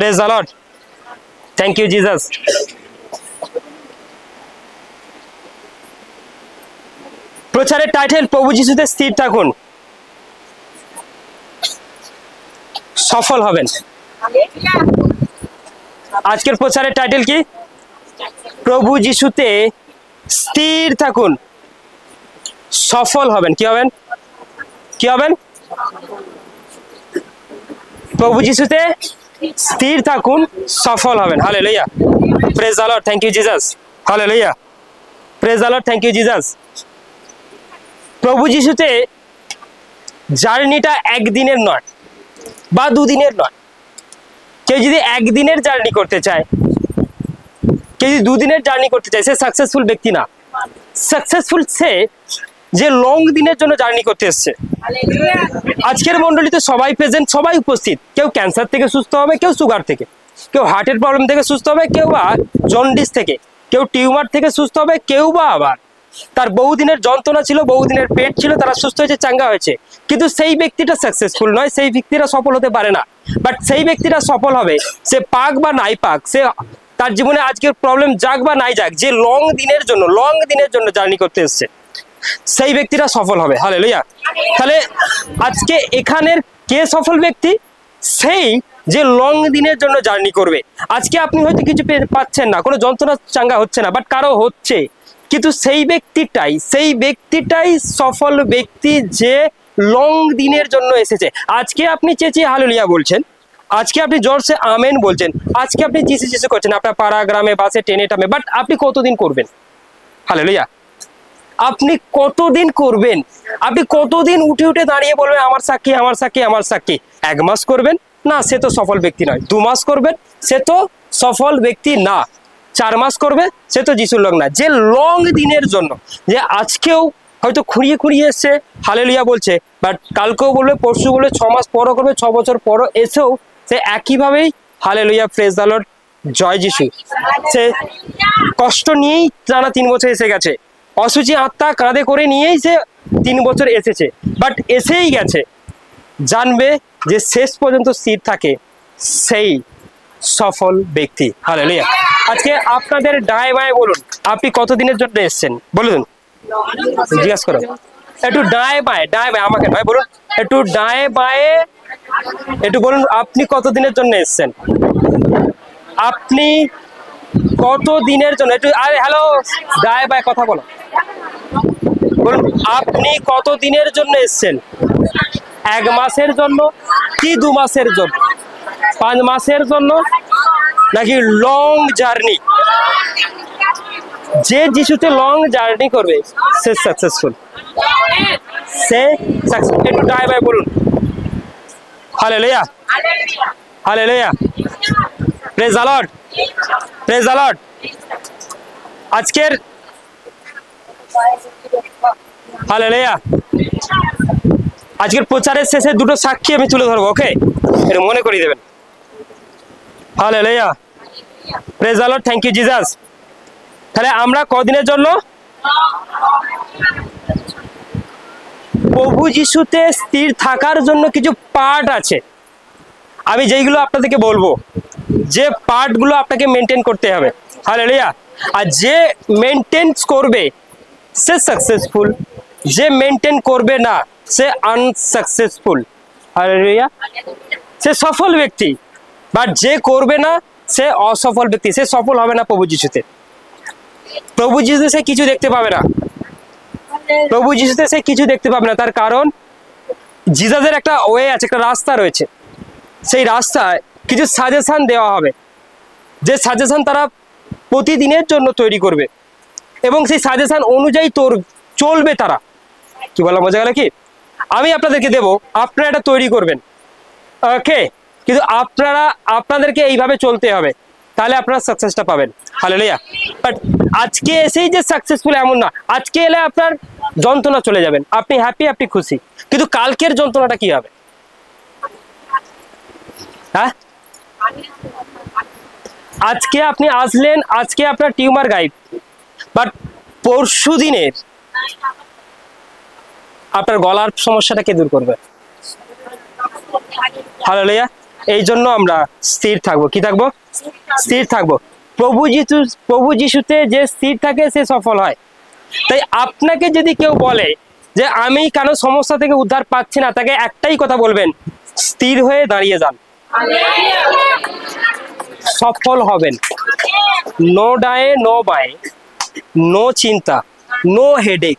Praise the Lord, thank you Jesus. প্রচারের title প্রভু যিশুতে স্থির থাকুন, সফল হবেন। আজকের প্রচারের টাইটেল কি? প্রভু যিশুতে স্থির থাকুন, সফল হবেন। কি হবেন? কি হবেন? প্রভু যিশুতে স্থির থাকুন, সফল হবেন। Hallelujah, praise the Lord, thank you Jesus. Hallelujah, praise the Lord, thank you Jesus. প্রভু যিশুতে জার্নিটা একদিনের নয় বা দুদিনের নয়। কেউ যদি একদিনের জার্নি করতে চায়, কেউ যদি দুদিনের জার্নি করতে চায়, সে সাকসেসফুল ব্যক্তি না। সাকসেসফুল সে যে লং দিনের জন্য জার্নি করতে এসছে। আজকের মন্ডলীতে সবাই প্রেজেন্ট, সবাই উপস্থিত। কেউ ক্যান্সার থেকে সুস্থ হবে, কেউ সুগার থেকে, কেউ হার্টের প্রবলেম থেকে সুস্থ হবে, কেউ বা জন্ডিস থেকে, কেউ টিউমার থেকে সুস্থ হবে, কেউ বা আবার তার বহুদিনের যন্ত্রণা ছিল, বহুদিনের পেট ছিল, তারা সুস্থ হয়েছে, চাঙ্গা হয়েছে। কিন্তু সেই ব্যক্তিটা সাকসেসফুল নয়, সেই ব্যক্তিরা সফল হতে পারে না। বাট সেই ব্যক্তিটা সফল হবে, সে পাক বা নাই পাক, সে তার জীবনে আজকের প্রবলেম যাক বা নাই যাক, যে লং দিনের জন্য জার্নি করতে এসছে, সেই ব্যক্তিরা সফল হবে। হালেলুয়া। তাহলে আজকে এখানের কে সফল ব্যক্তি? সেই যে লং দিনের জন্য জার্নি করবে। আজকে আপনি হয়তো কিছু পাচ্ছেন না, কোনো যন্ত্রণা চাঙ্গা হচ্ছে না, বাট কারো হচ্ছে, কিন্তু সেই ব্যক্তিটাই সফল ব্যক্তি যে লং দিনের জন্য এসেছে। আজকে আপনি চেঁচিয়ে হালেলুয়া বলছেন, আজকে আপনি জোরসে আমেন বলছেন, আজকে আপনি যিশু করছেন আপনার পাড়া, গ্রামে, বাসে, ট্রেনে, টামে, বাট আপনি কতদিন করবেন? হালেলুয়া। আপনি কতদিন করবেন? আপনি কতদিন উঠে উঠে দাঁড়িয়ে বলবেন আমার সাক্ষী, আমার সাক্ষী, আমার সাক্ষী? 1 মাস করবেন না, সে তো সফল ব্যক্তি নয়। 2 মাস করবেন, সে তো সফল ব্যক্তি না। 4 মাস করবে, সে তো যিশুর লোক না। যে লং দিনের জন্য, যে আজকেও হয়তো খুঁড়িয়ে এসছে হালেলুয়া বলছে, বাট কালকেও বলবে, পরশু বলবে, 6 মাস পরও করবে, 6 বছর পরও এসেও সে একইভাবেই হালেলুয়া, প্রেজ দ্য লর্ড, জয় যিশু। সে কষ্ট নিয়েই টানা 3 বছর এসে গেছে, অসুচি আত্মা কাঁধে করে নিয়েই সে 3 বছর এসেছে, বাট এসেই গেছে। জানবে যে শেষ পর্যন্ত স্থির থাকে, সেই সফল ব্যক্তি। হালেলুয়া। আজকে আপনাদের ডায়ে বায়ে বলুন, আপনি কতদিনের জন্য এসেছেন? বলুন, জিজ্ঞাসা করো। একটু ডায়ে বায়ে, আমাকে নয়, বলুন একটু ডায়ে বায়ে, একটু বলুন আপনি কতদিনের জন্য এসেছেন? আপনি কতদিনের জন্য? একটু আরে হ্যালো, ডায়ে বায়ে কথা বলো, বলুন আপনি কতদিনের জন্য এসেছেন? 1 মাসের জন্য কি 2 মাসের জন্য? 5 মাসের জন্য নাকি লং জার্নি? যে যিশুতে লং জার্নি করবে সে সাকসেসফুল, সে সাকসেসফুল। একটু ডায়ে বায়ে বলুন hallelujah, hallelujah, praise the Lord, praise the Lord. আজকের হালেলুয়া, আজকের প্রচারের শেষে 2টো সাক্ষী আমি তুলে ধরবো, ওকে? এটা মনে করিয়ে দেবেন। Hallelujah, praise the Lord, thank you Jesus. তাহলে আমরা কদিনের জন্য? প্রভু যিশুতে স্থির থাকার জন্য কিছু পার্ট আছে, আমি যেইগুলো আপনাদেরকে বলবো, যে পার্টগুলো আপনাকে মেনটেন করতে হবে। হালেলুয়া। আর যে মেনটেন করবে সে সাকসেসফুল, যে মেনটেন করবে না সে আনসাকসেসফুল। হালেলুয়া। সে সফল ব্যক্তি, বাট যে করবে না সে অসফল ব্যক্তি, সে সফল হবে না প্রভু যিশুতে। প্রভু যিশুতে সে কিছু দেখতে পাবে না, প্রভু যিশুতে সে কিছু দেখতে পাবে না। তার কারণ জিসাসের একটা ওয়ে আছে, একটা রাস্তা রয়েছে। সেই রাস্তায় কিছু সাজেশন দেওয়া হবে, যে সাজেশন তারা প্রতিদিনের জন্য তৈরি করবে, এবং সেই সাজেশন অনুযায়ী চলবে তারা। কি বলা মজা গেল কি? আমি আপনাদেরকে দেব, আপনারা এটা তৈরি করবেন, ওকে? কিন্তু আপনাদেরকে এইভাবে চলতে হবে, তাহলে আপনারা সাকসেসটা পাবেন। হালেলুয়া। বাট আজকে এসেই যে সাকসেসফুল এমন না। আজকে এলে আপনার যন্ত্রণা চলে যাবেন, আপনি হ্যাপি, আপনি খুশি, কিন্তু কালকের যন্ত্রণাটা কি হবে? হ্যাঁ, আজকে আপনি আসলেন, আজকে আপনার টিউমার গায়েব, বাট পরশু দিনের আপনার গলার সমস্যাটা কে দূর করবে? হালেলুয়া। এই জন্য আমরা স্থির থাকবো। কি থাকবো? স্থির থাকবো। প্রভু যিশুতে যে স্থির থাকে সে সফল হয়। তাই আপনাকে যদি কেউ বলে যে আমি কেন সমস্যা থেকে উদ্ধার পাচ্ছি না, তাকে একটাই কথা বলবেন, স্থির হয়ে দাঁড়িয়ে যান, সফল হবেন। নো ডায়ে নো বায়ে, নো চিন্তা, নো হেডেক,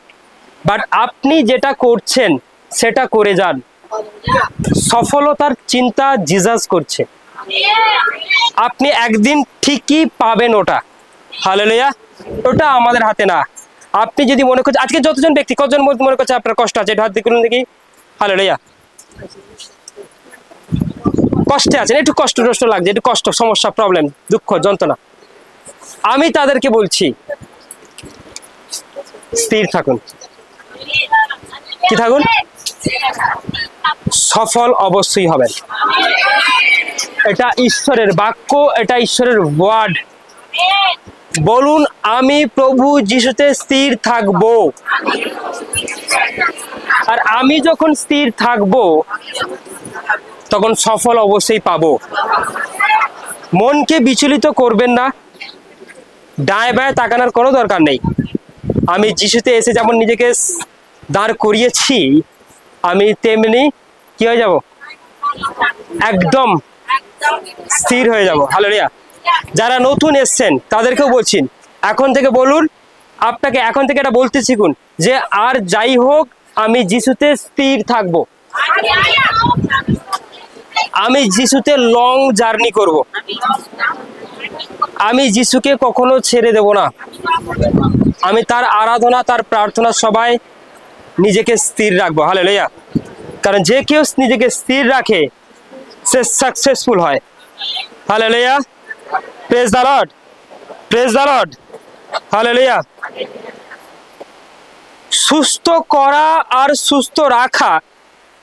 বাট আপনি যেটা করছেন সেটা করে যান। সফলতার চিন্তা জিসাস করছে, আপনি একদিন ঠিকই পাবেন ওটা। হালেলুয়া। ওটা আমাদের হাতে না। আপনি যদি মনে করছেন, আজকে যতজন ব্যক্তি কতজন মনে করছে আপনার কষ্ট আছে, এটা হাত দিয়ে দেখি। হালেলুয়া। কষ্টে আছেন, একটু কষ্ট লাগছে, একটু কষ্ট, সমস্যা, প্রবলেম, দুঃখ, যন্ত্রণা, আমি তাদেরকে বলছি স্থির থাকুন। কি থাকুন? সফল অবশ্যই হবেন। এটা ঈশ্বরের বাক্য, এটা ঈশ্বরের ওয়ার্ড। বলুন, আমি প্রভু যিশুতে স্থির থাকবো। আর আমি যখন স্থির থাকবো তখন সফল অবশ্যই পাবো। মনকে বিচলিত করবেন না, ডায় বায়ে তাকানোর কোনো দরকার নেই। আমি যিশুতে এসে যেমন নিজেকে দাঁড় করিয়েছি, আমি তেমনি কি হয়ে যাব? একদম স্থির হয়ে যাব। হালেলুয়া। যারা নতুন এসছেন তাদেরকেও বলছি, এখন থেকে বলুন, আপনাকে এখন থেকে এটা বলতে শিখুন যে আর যাই হোক আমি যিশুতে স্থির থাকবো। আমি যিশুতে লং জার্নি করব। আমি যিশুকে কখনো ছেড়ে দেব না। আমি তার আরাধনা, তার প্রার্থনা সবাই নিজেকে স্থির রাখবো। হালেলুয়া। কারণ যে কেউ নিজেকে স্থির রাখে সে সাকসেসফুল হয়। Hallelujah. Praise the Lord, praise the Lord. Hallelujah. সুস্থ করা আর সুস্থ রাখা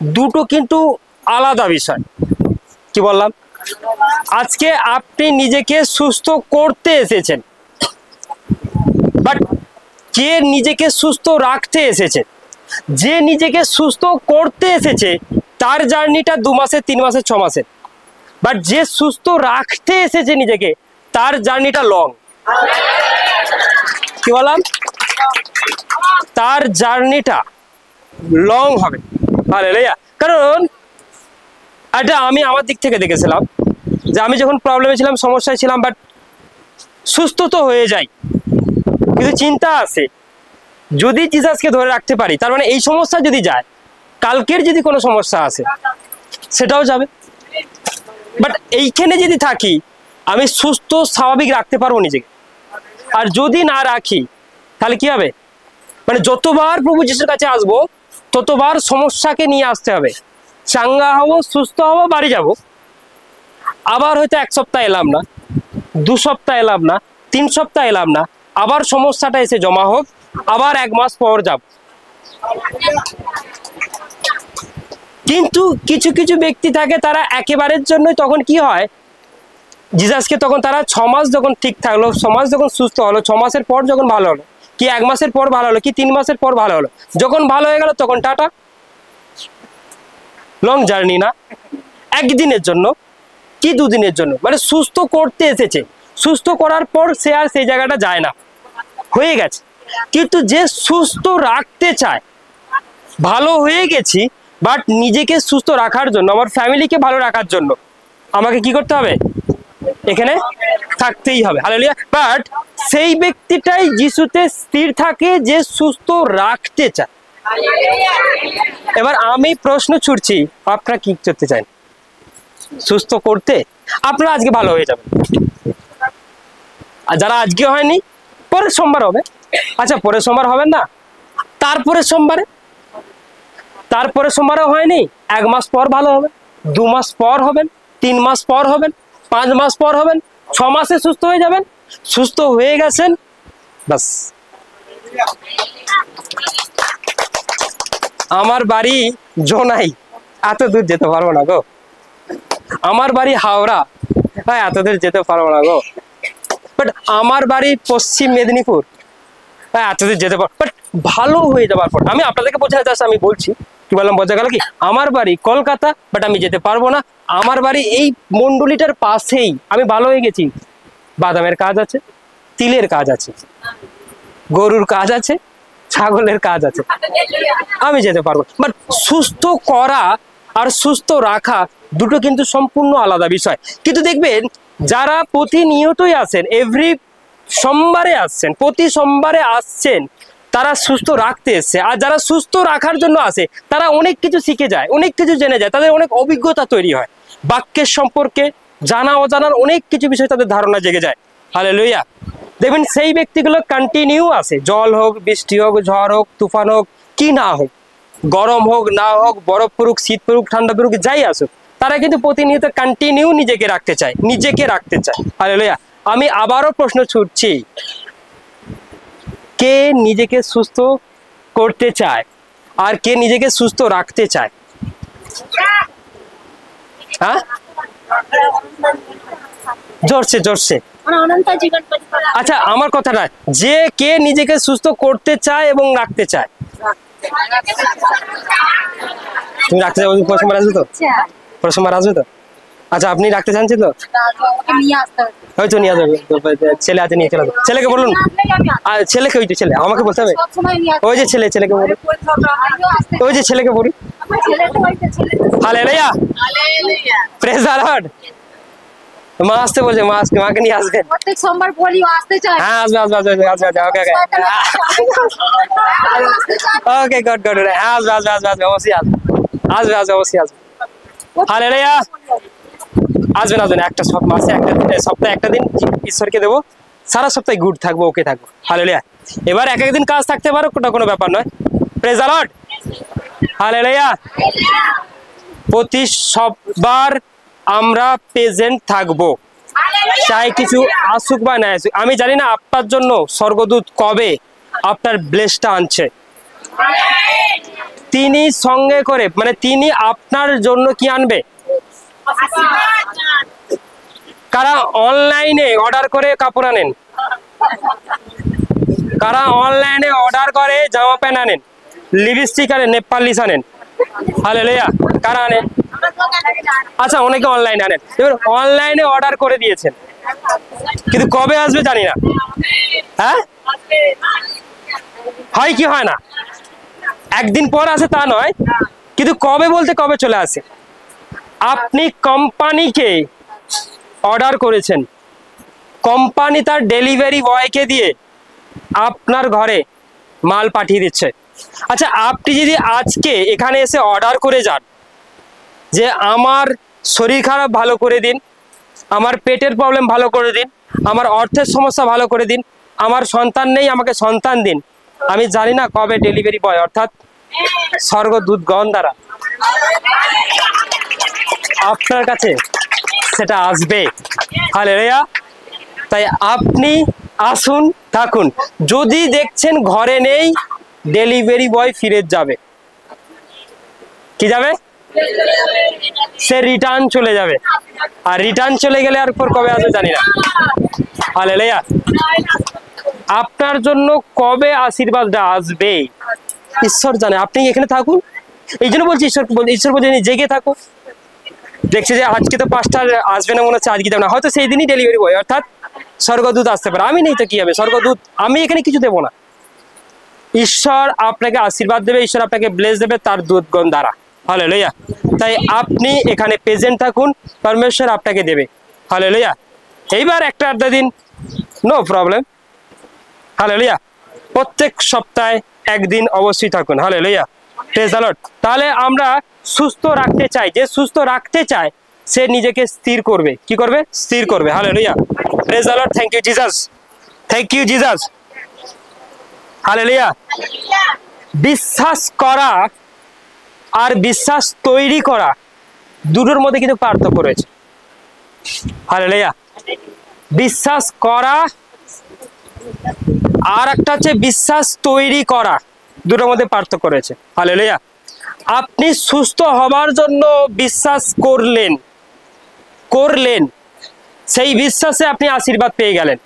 দুটো কিন্তু আলাদা বিষয়। কি বললাম? আজকে আপনি নিজেকে সুস্থ করতে এসেছেন, বাট কে নিজেকে সুস্থ রাখতে এসেছে? যে নিজেকে সুস্থ করতে এসেছে তার জার্নিটা 2 মাসের, 3 মাসের, 6 মাসের। বাট যে সুস্থ রাখতে এসেছে নিজেকে, তার জার্নিটা লং। কি বললাম? তার জার্নিটা লং হবে। হালেলুয়া। কারণ এটা আমি আমার দিক থেকে দেখেছিলাম যে আমি যখন প্রবলেমে ছিলাম, সমস্যায় ছিলাম, বাট সুস্থ তো হয়ে যাই, কিন্তু চিন্তা আছে যদি জিসাসকে ধরে রাখতে পারি, তার মানে এই সমস্যা যদি যায়, কালকের যদি কোনো সমস্যা আসে সেটাও যাবে। বাট এইখানে যদি থাকি, আমি সুস্থ স্বাভাবিক রাখতে পারবো নিজেকে। আর যদি না রাখি তাহলে কি হবে? মানে যতবার প্রভু যিশুর কাছে আসবো ততবার সমস্যাকে নিয়ে আসতে হবে। চাঙ্গা হবো, সুস্থ হবো, বাড়ি যাব। আবার হয়তো 1 সপ্তাহ এলাম না, 2 সপ্তাহ এলাম না, 3 সপ্তাহ এলাম না, আবার সমস্যাটা এসে জমা হোক, আবার 1 মাস পর যাব। কিন্তু কিছু কিছু ব্যক্তি থাকে, তারা একেবারের জন্য তখন কি হয়, জিসাসকে তখন তারা 6 মাস যখন ঠিক থাকলো, 6 মাস যখন সুস্থ হলো, 6 মাসের পর যখন ভালো হলো, কি 1 মাসের পর ভালো হলো, কি 3 মাসের পর ভালো হলো, যখন ভালো হয়ে গেল তখন টাটা। লং জার্নি না, একদিনের জন্য কি 2 দিনের জন্য, মানে সুস্থ করতে এসেছে, সুস্থ করার পর সে আর সেই জায়গাটা যায় না, হয়ে গেছে। কিন্তু যে সুস্থ রাখতে চায়, ভালো হয়ে গেছি, বাট নিজেকে সুস্থ রাখার জন্য, আমার ফ্যামিলিকে ভালো রাখার জন্য আমাকে কি করতে হবে? এখানে থাকতেই হবে। হালেলুয়া। বাট সেই ব্যক্তিটাই যিশুতে স্থির থাকে যে সুস্থ রাখতে চায়। এবার আমি প্রশ্ন ছুড়ছি, আপনারা কি করতে চান? সুস্থ করতে? আপনারা আজকে ভালো হয়ে যাবে, আর যারা আজকে হয়নি পরের সোমবার হবে। আচ্ছা, পরের সোমবার হবেন না, তারপরে সোমবারে, তারপরে সোমবারও হয়নি, 1 মাস পর ভালো হবে, 2 মাস পর হবেন, 3 মাস পর হবেন, 5 মাস পর হবেন, 6 মাসে সুস্থ হয়ে যাবেন। সুস্থ হয়ে গেছেন, বাস। আমার বাড়ি জোনাই, এত দূর যেতে পারবো না গো। আমার বাড়ি হাওড়া, হ্যাঁ, এত দূর যেতে পারবো না গো। বাট আমার বাড়ি পশ্চিম মেদিনীপুর, হ্যাঁ, এত দূর যেতে পারবো। বাট ভালো হয়ে যাবার পর, আমি আপনাদেরকে বোঝাতে চাচ্ছি, আমি বলছি কি বললাম, বোঝা গেল কি? আমার বাড়ি কলকাতা, বাট আমি যেতে পারবো না। আমার বাড়ি এই মন্ডলীটার পাশেই, আমি ভালো হয়ে গেছি, বাদামের কাজ আছে, তিলের কাজ আছে, গরুর কাজ আছে, ছাগলের কাজ আছে, আমি যেতে পারবো। বাট সুস্থ করা আর সুস্থ রাখা দুটো কিন্তু সম্পূর্ণ আলাদা বিষয়। কিন্তু দেখবেন যারা প্রতিনিয়তই আসেন, এভরি সোমবারে আসছেন, প্রতি সোমবারে আসছেন, তারা সুস্থ রাখতে এসছে। আর যারা সুস্থ রাখার জন্য আসে তারা অনেক কিছু শিখে যায়, অনেক কিছু জেনে যায়, তাদের অনেক অভিজ্ঞতা তৈরি হয়, বাক্যের সম্পর্কে জানা অজানার অনেক কিছু বিষয় তাদের ধারণা জেগে যায়। হালেলুয়া। দেখবেন সেই ব্যক্তিগুলো কন্টিনিউ আসে, জল হোক, বৃষ্টি হোক, ঝড় হোক, তুফান হোক, কি না হোক, গরম হোক না হোক, বরফ পড়ুক, শীত পড়ুক, ঠান্ডা পড়ুক, যাই আসুক, তারা কিন্তু প্রতিনিয়ত কন্টিনিউ নিজেকে রাখতে চায়, নিজেকে রাখতে চায়। হালেলুয়া। আমি আবারও প্রশ্ন ছুটছি, কে নিজেকে সুস্থ করতে চায় আর কে নিজেকে সুস্থ রাখতে চায়? হ্যাঁ, জোরছে জোরছে। আচ্ছা, আমার কথাটা, যে কে নিজেকে সুস্থ করতে চায় এবং রাখতে চায়? তুমি রাখতে চাও? প্রথমবার আসবে তো? প্রথমবার আসবে তো? আচ্ছা, আপনি রাখতে চান তো? হয়তো নিয়ে আসবে, ছেলে আছে, নিয়ে চলে আসবে। ছেলেকে বলুন, ছেলেকে, ওই যে ছেলে, আমাকে বলতে হবে, ওই যে ছেলে, ছেলেকে বলুন, ওই যে ছেলেকে বলুন। Hallelujah, praise the Lord. মা আসতে বলছে, মাকে নিয়ে আসবেন। প্রত্যেক সোমবার বলি আসতে চাই। হ্যাঁ, আসবে আসবে আসবে আসবে আসবে। ওকে ওকে ওকে, গুড গুড। হ্যাঁ, আসবে আসবে আসবে আসবে, অবশ্যই আসবে, আসবে আসবে, অবশ্যই আসবে। হালেলুয়া। আসবেন আসবেন, একটা মাসে একটা দিন, সপ্তাহে একটা দিন ঈশ্বরকে দেবো, সারা সপ্তাহে গুড থাকবো, ওকে থাকবো। হালেলুয়া। এবার এক একদিন কাজ থাকতে পারো, ওটা কোনো ব্যাপার নয়। Praise the Lord. হালেলুয়া। প্রতি সববার আমরা প্রেজেন্ট থাকবো, চাই কিছু আসুক বা না আসুক। আমি জানি না আপনার জন্য স্বর্গদূত কবে আপনার ব্লেসটা আনছে, তিনি সঙ্গে করে, মানে তিনি আপনার জন্য কি আনবে? কারা অনলাইনে অর্ডার করে কাপড় আনেন? কারা অনলাইনে অর্ডার করে জামা প্যান্ট আনেন, লিপস্টিক আনেন, নেল পালিশ আনেন? হালেলুয়া। কারা আনেন? আচ্ছা, অনেকে অনলাইনে আনেন। এবার অনলাইনে অর্ডার করে দিয়েছেন, কিন্তু কবে আসবে জানি না। হ্যাঁ, হয় কি হয় না? একদিন পর আসে তা নয়, কিন্তু কবে বলতে কবে চলে আসে। আপনি কোম্পানিকে অর্ডার করেছেন, কোম্পানি তার ডেলিভারি বয়কে দিয়ে আপনার ঘরে মাল পাঠিয়ে দিচ্ছে। আচ্ছা, আপনি যদি আজকে এখানে এসে অর্ডার করে যান যে আমার শরীর খারাপ ভালো করে দিন, আমার পেটের প্রবলেম ভালো করে দিন, আমার অর্থের সমস্যা ভালো করে দিন, আমার সন্তান নেই, আমাকে সন্তান দিন, আমি জানি না কবে ডেলিভারি বয় অর্থাৎ স্বর্গদূতগণ দ্বারা আপনার কাছে সেটা আসবে। হালেলুয়া। তাই আপনি আসুন, থাকুন। যদি দেখছেন ঘরে নেই, ডেলিভারি বয় ফিরে যাবে, কি যাবে? সে রিটার্ন চলে যাবে। আর রিটার্ন চলে গেলে আর পর কবে আসবে জানি না। হালেলুয়া। আপনার জন্য কবে আশীর্বাদটা আসবে ঈশ্বর জানে। আপনি এখানে থাকুন, এই জন্য বলছি, ঈশ্বর বলছে জেগে থাকো। দেখছে যে আজকে তো 5টা আসবে না, মনে হচ্ছে আজকে যাবে না, হয়তো সেই দিনই ডেলিভারি বয় অর্থাৎ স্বর্গদূত আসতে পারে। আমি নেই তো কি হবে, স্বর্গদূত, আমি এখানে কিছু দেবো না। ঈশ্বর আপনাকে আশীর্বাদ দেবে, ঈশ্বর আপনাকে ব্লেস দেবে তার দূতগণ দ্বারা। হালেলুয়া। তাই আপনি এখানে প্রেজেন্ট থাকুন, পরমেশ্বর আপনাকে দেবে। হালেলুয়া। এইবার একটা আড্ডা দিন, নো প্রবলেম। হালেলুয়া। প্রত্যেক সপ্তাহে একদিন অবশ্যই থাকুন। হালেলুয়া। Praise the lord. তাহলে আমরা সুস্থ রাখতে চাই, যে সুস্থ রাখতে চায় সে নিজেকে স্থির করবে, কি করবে? স্থির করবে। Hallelujah. Praise the Lord. Thank you Jesus, thank you Jesus. Hallelujah. বিশ্বাস করা আর বিশ্বাস তৈরি করা দুটোর মধ্যে কিন্তু পার্থক্য রয়েছে। হালেলুয়া। বিশ্বাস করা আর একটা হচ্ছে বিশ্বাস তৈরি করা, দুটোর মধ্যে পার্থক্য রয়েছে। হালেলুয়া। আপনি সুস্থ হবার জন্য বিশ্বাস করলেন, সেই বিশ্বাসে আপনি আশীর্বাদ পেয়ে গেলেন,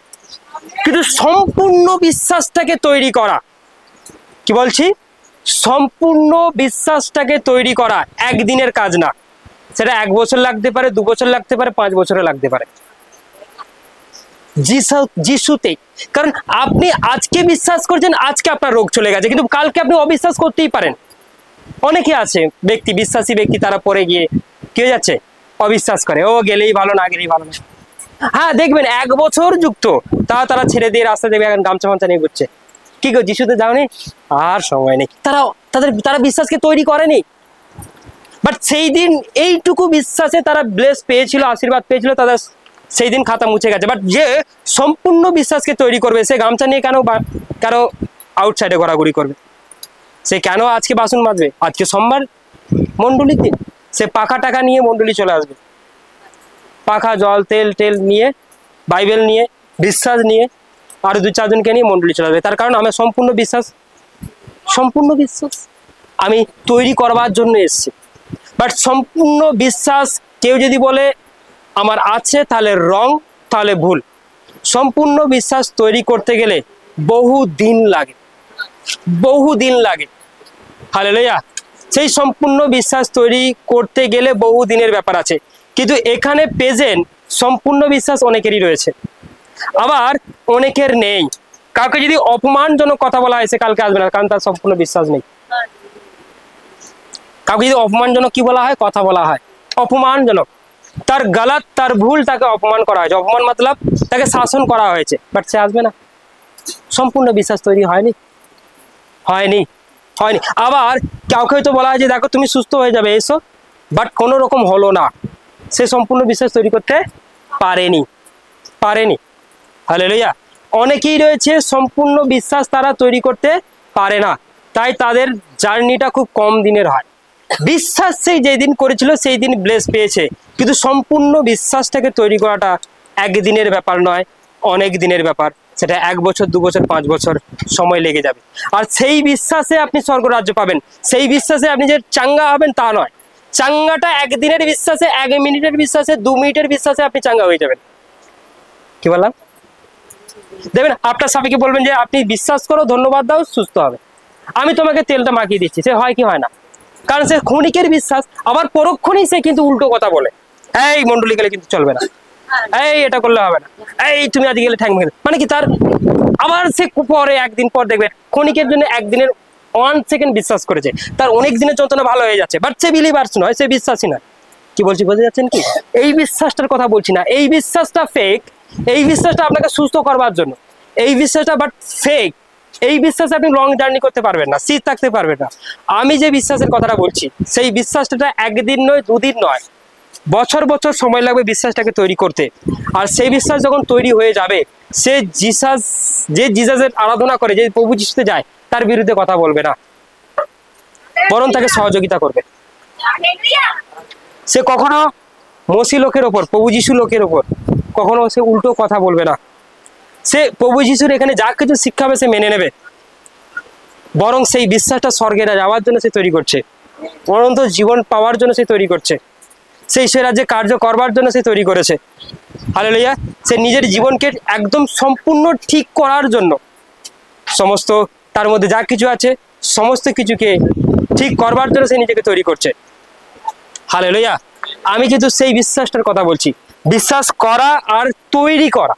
কিন্তু সম্পূর্ণ বিশ্বাসটাকে তৈরি করা, কি বলছি, সম্পূর্ণ বিশ্বাসটাকে তৈরি করা একদিনের কাজ না, সেটা 1 বছর লাগতে পারে, 2 বছর লাগতে পারে, 5 বছরে লাগতে পারে। যিশুতে, কারণ আপনি আজকে বিশ্বাস করছেন, আজকে আপনার রোগ চলে গেছে, কিন্তু কালকে আপনি অবিশ্বাস করতেই পারেন। অনেকে আছে ব্যক্তি, বিশ্বাসী ব্যক্তি, তারা পরে গিয়ে কি হয়ে যাচ্ছে, অবিশ্বাস করে, ও গেলেই ভালো, না গেলেই ভালো না। হ্যাঁ, দেখবেন 1 বছর যুক্ত, তারা ছেড়ে দিয়ে রাস্তা দেখবে এখন গামছা ফামছা নিয়ে ঘুরছে। কি গো, যিশুতে যাওনি? আর সময় নেই। তারা বিশ্বাসকে তৈরি করেনি। বাট সেই দিন এইটুকু বিশ্বাসে তারা ব্লেস পেয়েছিল, আশীর্বাদ পেয়েছিল, তাদের সেই দিন খাতা মুছে গেছে। বাট যে সম্পূর্ণ বিশ্বাসকে তৈরি করবে, সে গামছা নিয়ে কেন কারো আউটসাইডে ঘোরাঘুরি করবে? সে কেন আজকে বাসন মাজবে? আজকে সোমবার, মণ্ডলীর দিন, সে পাখা টাকা নিয়ে মণ্ডলী চলে আসবে, পাখা, জল, তেল নিয়ে, বাইবেল নিয়ে, বিশ্বাস নিয়ে, আরো 2-4 জনকে নিয়ে মণ্ডলী চলে আসবে। তার কারণ আমার সম্পূর্ণ বিশ্বাস আমি তৈরি করবার জন্য এসেছি। বাট সম্পূর্ণ বিশ্বাস কেউ যদি বলে আমার আছে, তাহলে রং, তাহলে ভুল। সম্পূর্ণ বিশ্বাস তৈরি করতে গেলে বহু দিন লাগে। হালেলুয়া। সেই সম্পূর্ণ বিশ্বাস তৈরি করতে গেলে বহু দিনের ব্যাপার আছে, কিন্তু এখানে প্রেজেন্ট সম্পূর্ণ বিশ্বাস অনেকেরই রয়েছে, আবার অনেকের নেই। কাউকে যদি অপমানজনক কথা বলা হয়, সে কালকে আসবে না, কারণ তার সম্পূর্ণ বিশ্বাস নেই। কাউকে যদি অপমানজনক কি বলা হয়, কথা বলা হয় অপমানজনক, তার গলত, তার ভুল, তাকে অপমান করা হয়েছে, অপমান মতলব তাকে শাসন করা হয়েছে, বাট সে আসবে না। সম্পূর্ণ বিশ্বাস তৈরি হয়নি। আবার কাউকে হয়তো বলা হয় যে দেখো তুমি সুস্থ হয়ে যাবে, এসো, বাট কোনো রকম হলো না, সে সম্পূর্ণ বিশ্বাস তৈরি করতে পারেনি। হালেলুয়া। অনেকেই রয়েছে সম্পূর্ণ বিশ্বাস তারা তৈরি করতে পারে না, তাই তাদের জার্নিটা খুব কম দিনের হয়। বিশ্বাস সেই যেদিন করেছিল সেই দিন ব্লেস পেয়েছে, কিন্তু সম্পূর্ণ বিশ্বাসটাকে তৈরি করাটা একদিনের ব্যাপার নয়, অনেক দিনের ব্যাপার। সেটা 1 বছর, 2 বছর, 5 বছর সময় লেগে যাবে। আর সেই বিশ্বাসে আপনি স্বর্গরাজ্য পাবেন, সেই বিশ্বাসে আপনি যে চাঙ্গা হবেন তা নয়। চাঙ্গাটা একদিনের বিশ্বাসে, 1 মিনিটের বিশ্বাসে, 2 মিনিটের বিশ্বাসে আপনি চাঙ্গা হয়ে যাবেন। কি বললাম? দেখবেন আপনার স্বামীকে বলবেন যে আপনি বিশ্বাস করো, ধন্যবাদ দাও, সুস্থ হবে, আমি তোমাকে তেলটা মাখিয়ে দিচ্ছি, সে হয় কি হয় না? কারণ সে ক্ষণিকের বিশ্বাস। আবার পরক্ষণেই সে কিন্তু উল্টো কথা বলে, এই মন্ডলী গেলে কিন্তু চলবে না, এই এটা করলে হবে না, এই তুমি আজকে গেলে ঠ্যাং ভেঙে, মানে কি তার আবার সে পরে 1 দিন পর দেখবেন ক্ষণিকের জন্য 1 দিনের 1 সেকেন্ড বিশ্বাস করেছে, তার অনেক দিনের যন্ত্রণা ভালো হয়ে যাচ্ছে, বাট সে বিলিভার্স নয়, সে বিশ্বাসী নয়। কি বলছি বুঝতে যাচ্ছেন কি? এই বিশ্বাসটার কথা বলছি না, এই বিশ্বাসটা ফেক। এই বিশ্বাসটা আপনাকে সুস্থ করবার জন্য, এই বিশ্বাসটা বাট ফেক। এই বিশ্বাসে আপনি লং জার্নি করতে পারবেন না, স্থির থাকতে পারবেন না। আমি যে বিশ্বাসের কথাটা বলছি, সেই বিশ্বাসটা 1 দিন নয়, 2 দিন নয়, বছর সময় লাগবে বিশ্বাসটাকে তৈরি করতে। আর সেই বিশ্বাস যখন তৈরি হয়ে যাবে, সে জিসাসের আরাধনা করে, যে প্রভু যিশুতে যায়, তার বিরুদ্ধে কথা বলবে না, বরং তাকে সহযোগিতা করবে। সে কখনো মসি লোকের ওপর, প্রভু যিশু লোকের ওপর কখনো সে উল্টো কথা বলবে না। সে প্রভু যিশুর এখানে যা কিছু শিক্ষা হবে সে মেনে নেবে, বরং সেই বিশ্বাসটা স্বর্গে যাওয়ার জন্য সে তৈরি করছে, অনন্ত জীবন পাওয়ার জন্য সে তৈরি করছে, সেই রাজ্যে কার্য করবার জন্য সে তৈরি করেছে। হালেলুয়া। সে নিজের জীবনকে একদম সম্পূর্ণ ঠিক করার জন্য, সমস্ত তার মধ্যে যা কিছু আছে সমস্ত কিছুকে ঠিক করবার জন্য সে নিজেকে তৈরি করছে। হালেলুয়া। আমি কিন্তু সেই বিশ্বাসটার কথা বলছি। বিশ্বাস করা আর তৈরি করা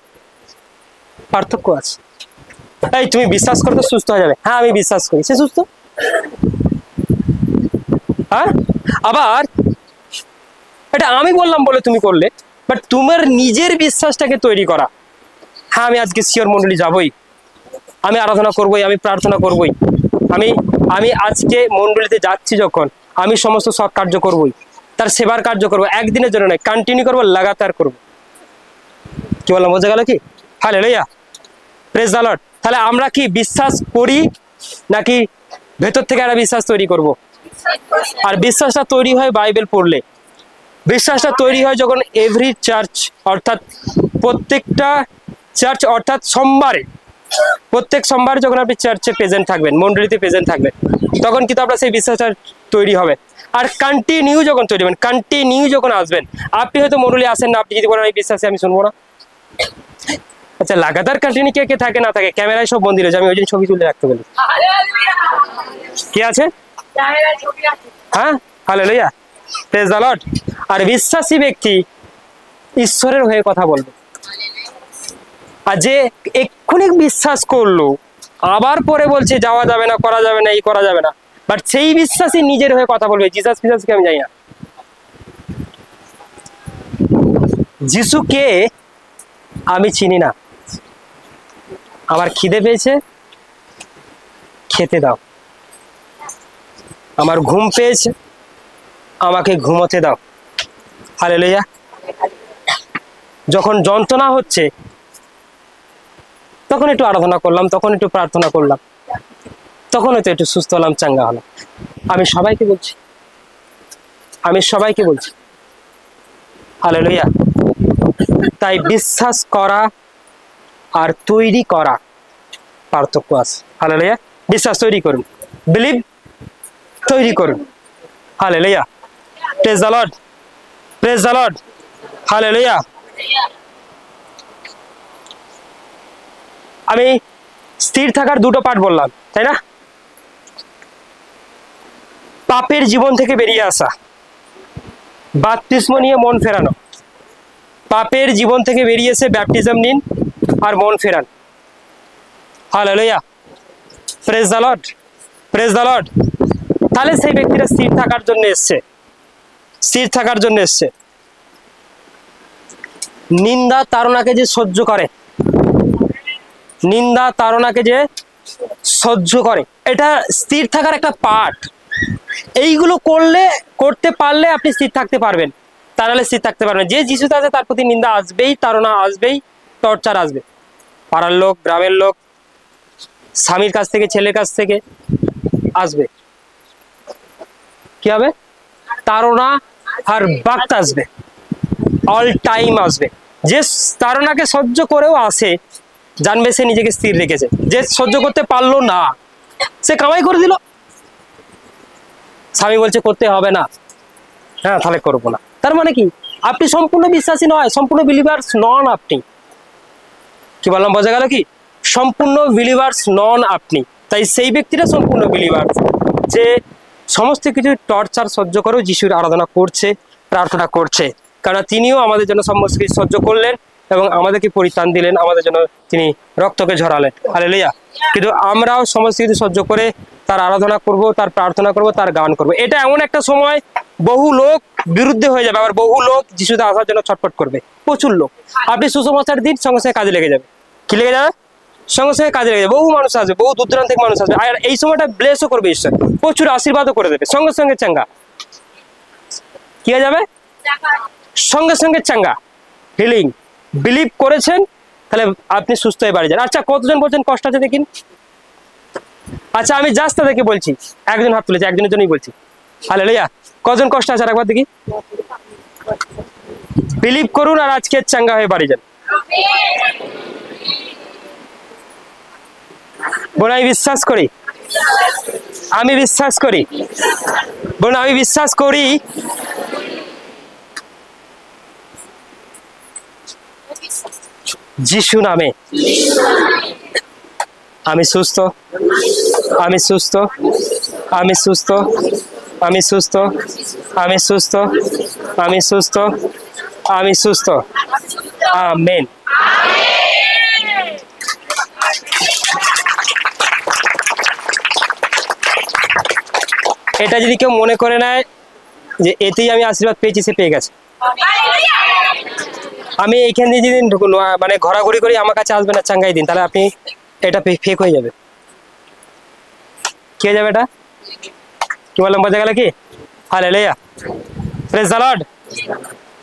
পার্থক্য আছে। এই তুমি বিশ্বাস করো তো সুস্থ হয়ে যাবে, হ্যাঁ আমি বিশ্বাস করি, সে সুস্থ। হ্যাঁ, আবার এটা আমি বললাম বলে তুমি করলে, বাট তোমার নিজের বিশ্বাসটাকে তৈরি করা, হ্যাঁ আমি আজকে শিওর মন্ডলী যাবই, আমি আরাধনা করবই, আমি প্রার্থনা করবই, আমি আজকে মন্ডলীতে যাচ্ছি যখন, আমি সমস্ত সৎ কার্য করবই, তার সেবার কার্য করবো, একদিনের জন্য নয়, কন্টিনিউ করবো, লাগাতার করবো। কি বললাম, বোঝা গেল কি? Hallelujah, praise the lord. তাহলে আমরা কি বিশ্বাস করি নাকি ভেতর থেকে একটা বিশ্বাস তৈরি করব? আর বিশ্বাসটা তৈরি হয় বাইবেল পড়লে, বিশ্বাসটা তৈরি হয় যখন এভরি চার্চ, অর্থাৎ প্রত্যেকটা চার্চ, অর্থাৎ সোমবারে, প্রত্যেক সোমবার যখন আপনি চার্চে প্রেজেন্ট থাকবেন, মন্ডলীতে প্রেজেন্ট থাকবেন, তখন কিন্তু আপনার সেই বিশ্বাসটা তৈরি হবে। আর কন্টিনিউ যখন তৈরি হবেন, কন্টিনিউ যখন আসবেন, আপনি হয়তো মন্ডলী আসেন না, আপনি যদি বলেন এই বিশ্বাসে আমি শুনবো না, আচ্ছা লাগাতার কন্টিনিউ কে থাকে না থাকে, ক্যামেরায় সব বন্দি রয়েছে, আমি ওই জন্য ছবি তুলে রাখতে বলি। কি আছে? হ্যাঁ, হালেলুয়া, প্রেজ দ্য লর্ড। আর বিশ্বাসী ব্যক্তি ঈশ্বরের হয়ে কথা বলবে। আর যে এক্ষুনি বিশ্বাস করলো আবার পরে বলছে যাওয়া যাবে না, করা যাবে না, এই করা যাবে না, বাট সেই বিশ্বাসী নিজের হয়ে কথা বলবে। জিসাস ফিসাসকে আমি জানি না। যিশুকে আমি চিনি না, আমার খিদে পেয়েছে, খেতে দাও। আমার ঘুম পেয়েছে, আমাকে ঘুমোতে দাও। হালেলুয়া। যখন যন্ত্রণা হচ্ছে তখন একটু আরাধনা করলাম, তখন একটু প্রার্থনা করলাম, তখন হয়তো একটু সুস্থ হলাম, চাঙ্গা হলাম। আমি সবাইকে বলছি, আমি সবাইকে বলছি, হালেলুয়া। তাই বিশ্বাস করা আর তৈরি করা পার্থক্য আছে। হালেলুয়া। বিশ্বাস তৈরি করুন, বিলিভ তৈরি করুন। Hallelujah, praise the Lord, praise the Lord, hallelujah. আমি স্থির থাকার দুটো পার্ট বললাম, তাই না? পাপের জীবন থেকে বেরিয়ে আসা, বাপ্তিস্ম নিয়ে মন ফেরানো। পাপের জীবন থেকে বেরিয়ে এসে ব্যাপটিজম নিন আর মন ফেরান। Hallelujah, praise the Lord, praise the lord. তাহলে সেই ব্যক্তিরা স্থির থাকার জন্য এসছে, স্থির থাকার জন্য এসছে। নিন্দা তাড়নাকে যে সহ্য করে, নিন্দা তাড়নাকে যে সহ্য করে, এটা স্থির থাকার একটা পার্ট। এইগুলো করতে পারলে আপনি স্থির থাকতে পারবেন, তা নাহলে স্থির থাকতে পারবেন। যে যিশুতে আছে তার প্রতি নিন্দা আসবেই, তাড়না আসবেই, টর্চার আসবে। পাড়ার লোক, গ্রামের লোক, স্বামীর কাছ থেকে, ছেলের কাছ থেকে আসবে। কি হবে? তাড়না আর বাক্ত আসবে, অল টাইম আসবে। যে তাড়নাকে সহ্য করেও আসে, জানবে সে নিজেকে স্থির রেখেছে। যে সহ্য করতে পারলো না, সে কামাই করে দিল। স্বামী বলছে করতে হবে না, হ্যাঁ তাহলে করবো না। তার মানে কি? আপনি সম্পূর্ণ বিশ্বাসী নয়, সম্পূর্ণ বিলিভার্স নন আপনি। কি বললাম, বোঝা গেল কি? সম্পূর্ণ বিলিভার্স নন আপনি। তাই সেই ব্যক্তিরা সম্পূর্ণ বিলিভার্স, যে সমস্ত কিছু টর্চার সহ্য করেও যিশুর আরাধনা করছে, প্রার্থনা করছে। কারণ তিনিও আমাদের জন্য সমস্ত কিছু সহ্য করলেন এবং আমাদেরকে পরিত্রাণ দিলেন, আমাদের জন্য তিনি রক্তকে ঝরালেন। হালেলুয়া। কিন্তু আমরাও সমস্ত কিছু সহ্য করে তার আরাধনা করব, তার প্রার্থনা করব, তার গান করব। এটা এমন একটা সময় বহু লোক বিরুদ্ধে হয়ে যাবে, আবার বহু লোক যিশুতে আসার জন্য ছটফট করবে, প্রচুর লোক। আপনি সুসমাচার দিন, সঙ্গে সঙ্গে কাজে লেগে যাবে। কি লেগে যাবে? সঙ্গে সঙ্গে কাজে লেগে যাবে। বহু মানুষ আসবে, বহু দূর দূরান্ত থেকে মানুষ আসবে। আর এই সময়টা ব্লেসও করবে ঈশ্বর, প্রচুর আশীর্বাদও করে দেবে। সঙ্গে সঙ্গে চাঙ্গা কি হয়ে যাবে? সঙ্গে সঙ্গে চাঙ্গা, হিলিং। বিলিভ করেছেন, তাহলে আপনি সুস্থ হয়ে বাড়ি যান। আচ্ছা, কতজন বলছেন কষ্ট আছে দেখিন? আচ্ছা, আমি জাস্ট তাদেরকে বলছি, একজন হাত তুলেছে, একজনের জন্যই বলছি। হালেলুয়া। কজন কষ্ট আছে আর একবার দেখি। বিলিভ করুন আর আজকে চাঙ্গা হয়ে বাড়ি যান। বোন আমি বিশ্বাস করি, আমি বিশ্বাস করি, বোন আমি বিশ্বাস করি যিশু নামে আমি সুস্থ, আমি সুস্থ, আমি সুস্থ, আমি সুস্থ, আমি সুস্থ, আমি সুস্থ, আমি সুস্থ। আমেন। এটা যদি কেউ মনে করে নেয় যে এতেই আমি আশীর্বাদ পেয়েছি, সে পেয়ে গেছে। আমি এইখান দিয়ে যদি মানে ঘোরাঘুরি করি, আমার কাছে আসবে না চাঙ্গাই দিন, তাহলে আপনি এটা ফেক হয়ে যাবে। কি হয়ে যাবে? এটা কি বললাম, বোঝা গেল কি? Hallelujah, praise the Lord,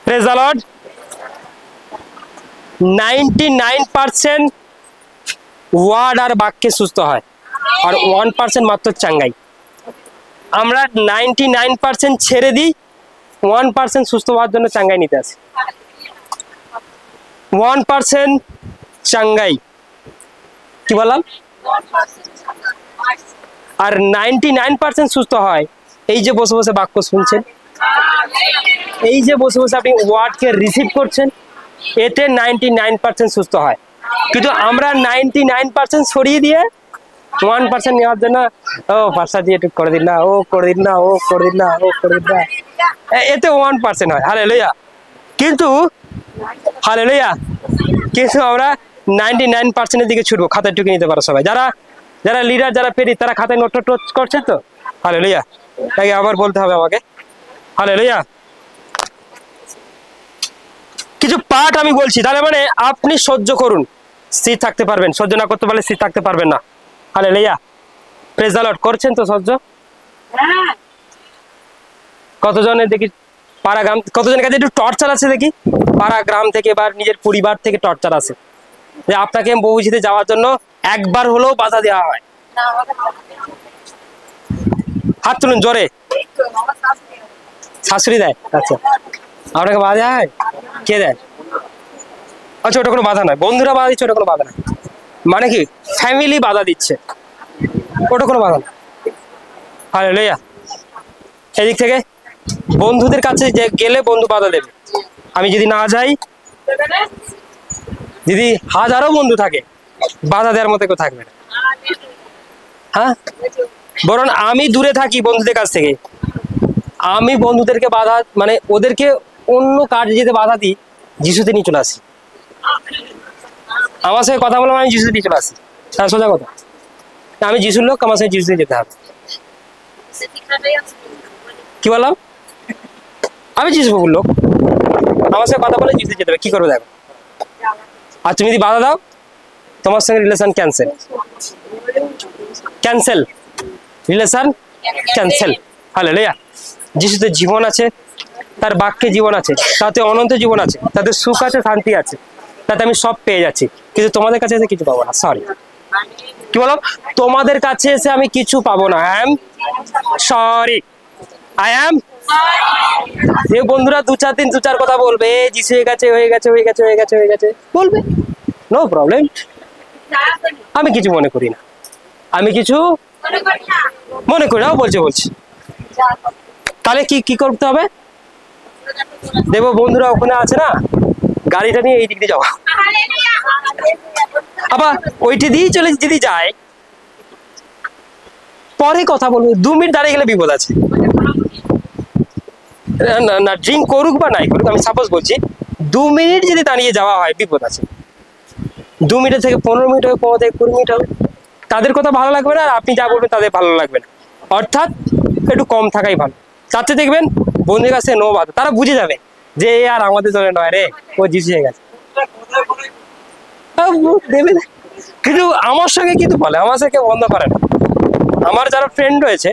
praise the lord. 99% word আর বাক্যে সুস্থ হয়, আর 1% মাত্র চাঙ্গাই। আমরা 99% ছেড়ে দিই, 1% সুস্থ হওয়ার জন্য চাঙ্গাই নিতে আসি। 1% চাঙ্গাই, কি বললাম? আর 99% সুস্থ হয় এই যে বসে বসে বাক্য শুনছেন, এই যে বসে বসে আপনি ওয়ার্ডকে রিসিভ করছেন, এতে 99% সুস্থ হয়। কিন্তু আমরা 99% সরিয়ে দিয়ে 1% নেওয়ার জন্য ও পাঁচটা দিয়ে একটু করে দিন না, ও করে দিন না, ও করে দিন না, ও করে দিন না, এতে 1% হয়। হালেলুয়া। কিন্তু হালেলুয়া, কিন্তু আমরা 99%-এর দিকে ছুটবো। খাতায় টুকে নিতে পারো সবাই, যারা যারা লিডার, যারা পেরি, তারা খাতায় নোট টোট করছে তো। হালেলুয়া, তাকে আবার বলতে হবে আমাকে। হালেলুয়া। কিছু পাঠ আমি বলছি, তাহলে মানে আপনি সহ্য করুন, স্থির থাকতে পারবেন। সহ্য না করতে পারলে স্থির থাকতে পারবেন না। হালেলুয়া। Praise the lord. করছেন তো সহ্য? কতজনের দেখি পাড়া গ্রাম, কতজনের কাছে একটু টর্চার আছে দেখি, পাড়া গ্রাম থেকে বা নিজের পরিবার থেকে টর্চার আছে, যে আপনাকে মসজিদে যাওয়ার জন্য একবার হলেও বাধা দেওয়া হয়। হাত তুলুন জোরে। শাশুড়ি দেয়? আচ্ছা, আপনাকে বাধা দেওয়া হয়? কে দেয়? আচ্ছা, ওটা কোনো বাধা নয়। বন্ধুরা বাধা দিচ্ছে, ওটা কোনো বাধা নয়। মানে কি ফ্যামিলি বাধা দিচ্ছে, ওটা কোনো বাধা নয়। হালেলুয়া। এদিক থেকে বন্ধুদের কাছে যে গেলে বন্ধু বাধা দেবে। আমি যদি না যাই, যদি হাজারো বন্ধু থাকে, বাধা দেওয়ার মতো কেউ থাকবে না। হ্যাঁ, বরং আমি দূরে থাকি বন্ধুদের কাছ থেকে, আমি বন্ধুদেরকে বাধা, মানে ওদেরকে অন্য কাজে যেতে বাধা দিই, যিশুতে নিয়ে চলে আসি। আমার সঙ্গে কথা বললাম, আমি যিশুতে নিয়ে চলে আসি। তার সোজা কথা, আমি যিশুর লোক, আমার সঙ্গে যিশুতে যেতে হবে। কি বললাম? আমি যিশু বাবুর লোক, আমার সঙ্গে কথা বলে যিশুতে যেতে হবে। কি করবে দেখো। আর তুমি যদি বাধা দাও, তোমার সঙ্গে relation cancel, cancel, relation cancel. Hallelujah. যিশুতে জীবন আছে, তার বাক্যে জীবন আছে, তাতে অনন্ত জীবন আছে, তাতে সুখ আছে, শান্তি আছে, তাতে আমি সব পেয়ে যাচ্ছি। কিন্তু তোমাদের কাছে এসে কিছু পাবো না। সরি, কি বলো? তোমাদের কাছে এসে আমি কিছু পাবো না। I am sorry, I am. যে বন্ধুরা দু চার কথা বলবে, যিশু হয়ে গেছে, হয়ে গেছে, হয়ে গেছে, হয়ে গেছে, হয়ে গেছে, বলবে, নো প্রবলেম। আমি কিছু মনে করি না, আমি কিছু মনে করি না, বলছি। তাহলে কি কি করতে হবে? দেখবো বন্ধুরা ওখানে আছে না, গাড়িটা নিয়ে এই দিক দিয়ে যাওয়া, আবার ওইটি দিয়ে চলে যদি যায়, পরে কথা বলবো। 2 মিনিট দাঁড়িয়ে গেলে বিপদ আছে। না ড্রিঙ্ক করুক বা নাই করুক, আমি সাপোজ বলছি, 2 মিনিট যদি দাঁড়িয়ে যাওয়া হয়, বিপদ আছে। 2 মিনিট থেকে 15 মিনিট হবে, 15 থেকে 20 মিনিট হবে, তাদের কথা ভালো লাগবে না, আর আপনি যা বলবেন তাদের ভালো লাগবে না। অর্থাৎ একটু কম থাকাই ভালো। তাতে দেখবেন বন্ধুদের কাছে নো বাধা, তারা বুঝে যাবে যে আর আমাদের দলে নয় রে, ও জিসে হয়ে গেছে। দেবে না, কিন্তু আমার সঙ্গে কিন্তু বলে, আমার সঙ্গে কেউ বন্ধ করে না। আমার যারা ফ্রেন্ড রয়েছে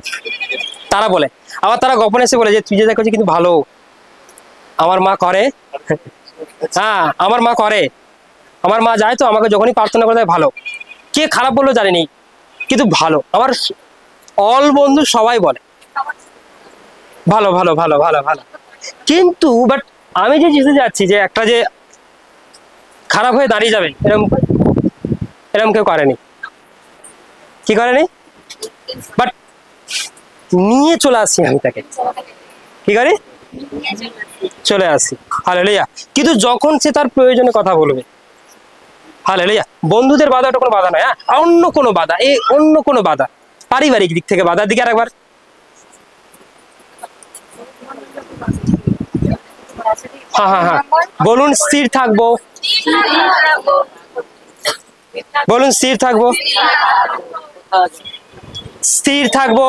তারা বলে, আবার তারা গোপনে এসে বলে যে তুই যে দেখো কিন্তু ভালো, আমার মা করে। হ্যাঁ, আমার মা করে, আমার মা যায় তো আমাকে যখনই প্রার্থনা করে দেয়, ভালো। কে খারাপ বললো জানিনি, কিন্তু ভালো। আমার অল বন্ধু সবাই বলে ভালো ভালো ভালো ভালো ভালো। কিন্তু বাট আমি যে জিতে যাচ্ছি, যে একটা যে খারাপ হয়ে দাঁড়িয়ে যাবে, এরকম এরকম কেউ করেনি। কি করেনি? বাট নিয়ে চলে আসছি আমি তাকে। কি করি? চলে আসি। হালেলুয়া। কিন্তু যখন সে তার প্রয়োজনে কথা বলবে, হালেলুয়া। বন্ধুদের বাধা, ওটা কোনো বাধা নয়। হ্যাঁ, অন্য কোনো বাধা, এই অন্য কোনো বাধা, পারিবারিক দিক থেকে বাধার দিকে আরেকবার। হ্যাঁ হ্যাঁ হ্যাঁ, বলুন স্থির থাকবো, বলুন স্থির থাকবো, স্থির থাকবো।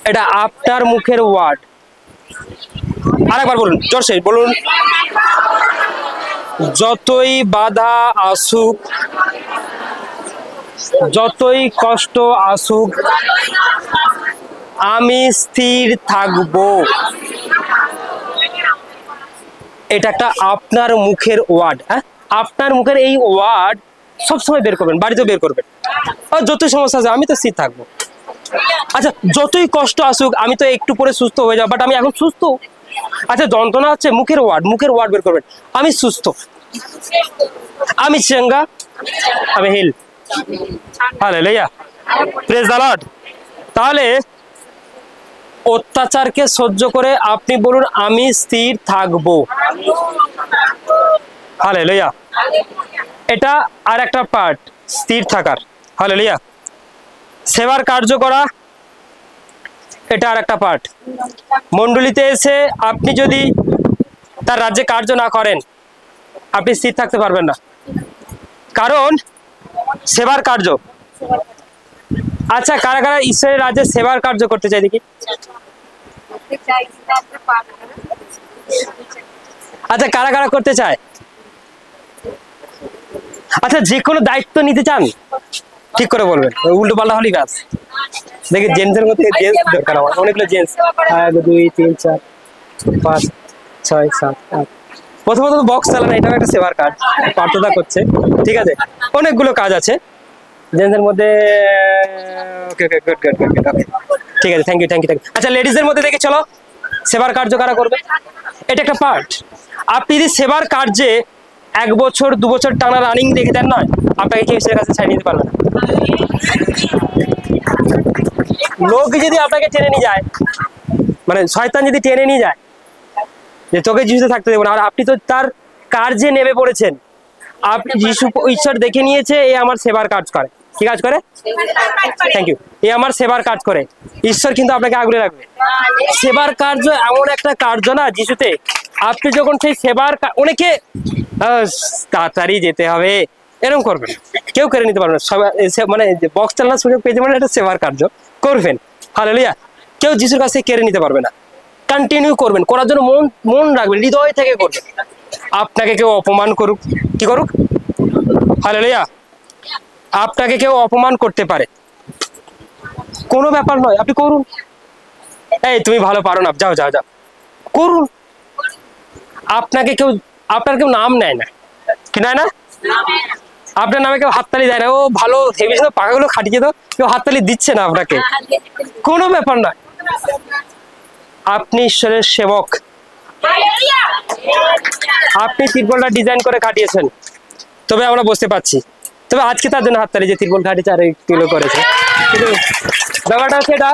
এটা আপনার মুখের ওয়ার্ড। আরেকবার বলুন, জোরসে বলুন। যতই বাধা আসুক, যতই কষ্ট আসুক, আমি স্থির থাকবো। এটা একটা আপনার মুখের ওয়ার্ড। হ্যাঁ, আপনার মুখের এই ওয়ার্ড সবসময় বের করবেন, বাড়িতেও বের করবেন। আর যতই সমস্যা আছে, আমি তো স্থির থাকবো। আচ্ছা, যতই কষ্ট আসুক, আমি তো একটু পরে সুস্থ হয়ে যাবো, বাট আমি এখন সুস্থ। আচ্ছা, যন্ত্রণা হচ্ছে, মুখের ওয়ার্ড বের করবেন। আমি সুস্থ, আমি চাঙ্গা, আমি heal. Hallelujah, praise the lord. তাহলে অত্যাচারকে সহ্য করে আপনি বলুন, আমি স্থির থাকবো। হালেলুয়া। এটা আর একটা পার্ট, স্থির থাকার। হালেলুয়া। সেবার কার্য করা, এটা আর একটা পার্ট। মণ্ডলীতে এসে আপনি যদি তার রাজ্যে কার্য না করেন, আপনি স্থির থাকতে পারবেন না, কারণ সেবার কার্য। আচ্ছা, কারা কারা ঈশ্বরের রাজ্যে সেবার কার্য করতে চাই দেখি? আচ্ছা, কারা কারা করতে চায়? আচ্ছা, যে কোনো দায়িত্ব নিতে চান? ঠিক করে বলবেন, উল্টো পাল্টা হলেই ব্যাস। দেখি জেন্টসের মধ্যে জেন্টস দরকার আমার, অনেকগুলো জেন্টস। 1 2 3 4 5 6 7 8। প্রথমত বক্স চালানো, এটাও একটা সেবার কাজ, প্রার্থনা করছে, ঠিক আছে। অনেকগুলো কাজ আছে জেন্টসের মধ্যে। ওকে ওকে, গুড গুড গুড, ঠিক আছে, থ্যাংক ইউ থ্যাংক ইউ। আচ্ছা, লেডিজদের মধ্যে দেখি, চলো সেবার কার্য কারা করবে? এটা একটা পার্ট। আপনি যদি সেবার কার্যে 1 বছর 2 বছর টানা রানিং দেখে দেন, নয় আপনাকে কেউ ঈশ্বরের কাছে ছাড়িয়ে নিতে পারবে না। লোক যদি আপনাকে টেনে নিয়ে যায়, মানে শয়তান যদি টেনে নিয়ে যায় যে তোকে যিশুতে থাকতে দেবো না, আর আপনি তো তার কার্যে নেমে পড়েছেন, আপনি যিশু ঈশ্বর দেখে নিয়েছে এ আমার সেবার কাজ করে। কি কাজ করে? Thank you. এ আমার সেবার কাজ করে, ঈশ্বর কিন্তু আপনাকে আগলে রাখবে। সেবার কার্য এমন একটা কার্য না যিশুতে, আপনি যখন সেই সেবার অনেকে তাড়াতাড়ি যেতে হবে এরকম করবেন, কেউ কেড়ে নিতে পারবে না। মানে বক্স চালানোর সুযোগ পেয়েছে মানে এটা সেবার কার্য করবেন। হালেলুয়া। কেউ যিশুর কাছে কেড়ে নিতে পারবে না। কন্টিনিউ করবেন, করার জন্য মন মন রাখবেন, হৃদয় থেকে করবেন। আপনাকে কেউ অপমান করুক, কি করুক, হালেলুয়া, আপনাকে কেউ অপমান করতে পারে, কোনো ব্যাপার নয়, আপনি করুন। এই তুমি ভালো পারো না, যাও যাও যাও, করুন। আপনাকে কেউ, আপনার কেউ নাম নেয় না, কি নেয় না? আপনার নামে কেউ হাততালি দেয় না, ও ভালো ভেবেছিল, পাখাগুলো খাটিয়ে দাও, কেউ হাততালি দিচ্ছে না আপনাকে, কোনো ব্যাপার নয়। আপনি ঈশ্বরের সেবক, আপনি তিরপলটা ডিজাইন করে কাটিয়েছেন, তবে আমরা বুঝতে পারছি, তবে আজকে তার জন্য হাততালি যে তিরপল কাটিয়েছে আর একটু করেছে। কিন্তু ব্যাপারটা সেটা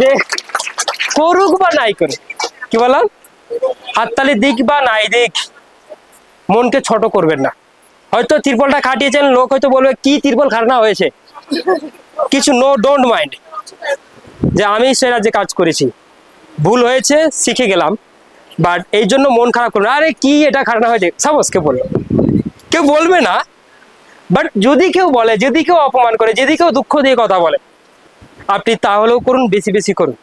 যে করুক বা নাই করে, কি বললাম, হাততালি দিক বা নাই দিক, মনকে ছোট করবেন না। হয়তো তিরপলটা কাটিয়েছেন, লোক হয়তো বলবে কি তিরপল খাটানো হয়েছে, কিছু নো, ডোন্ট মাইন্ড, যে আমি সেই রাজ্যে কাজ করেছি, ভুল হয়েছে, শিখে গেলাম, বাট এই জন্য মন খারাপ করবে না, আরে কি এটা খাটানো হয়েছে, সাপোজ কেউ বলবে, কেউ বলবে না, বাট যদি কেউ বলে, যদি কেউ অপমান করে, যদি কেউ দুঃখ দিয়ে কথা বলে, আপনি তাহলেও করুন, বেশি বেশি করুন।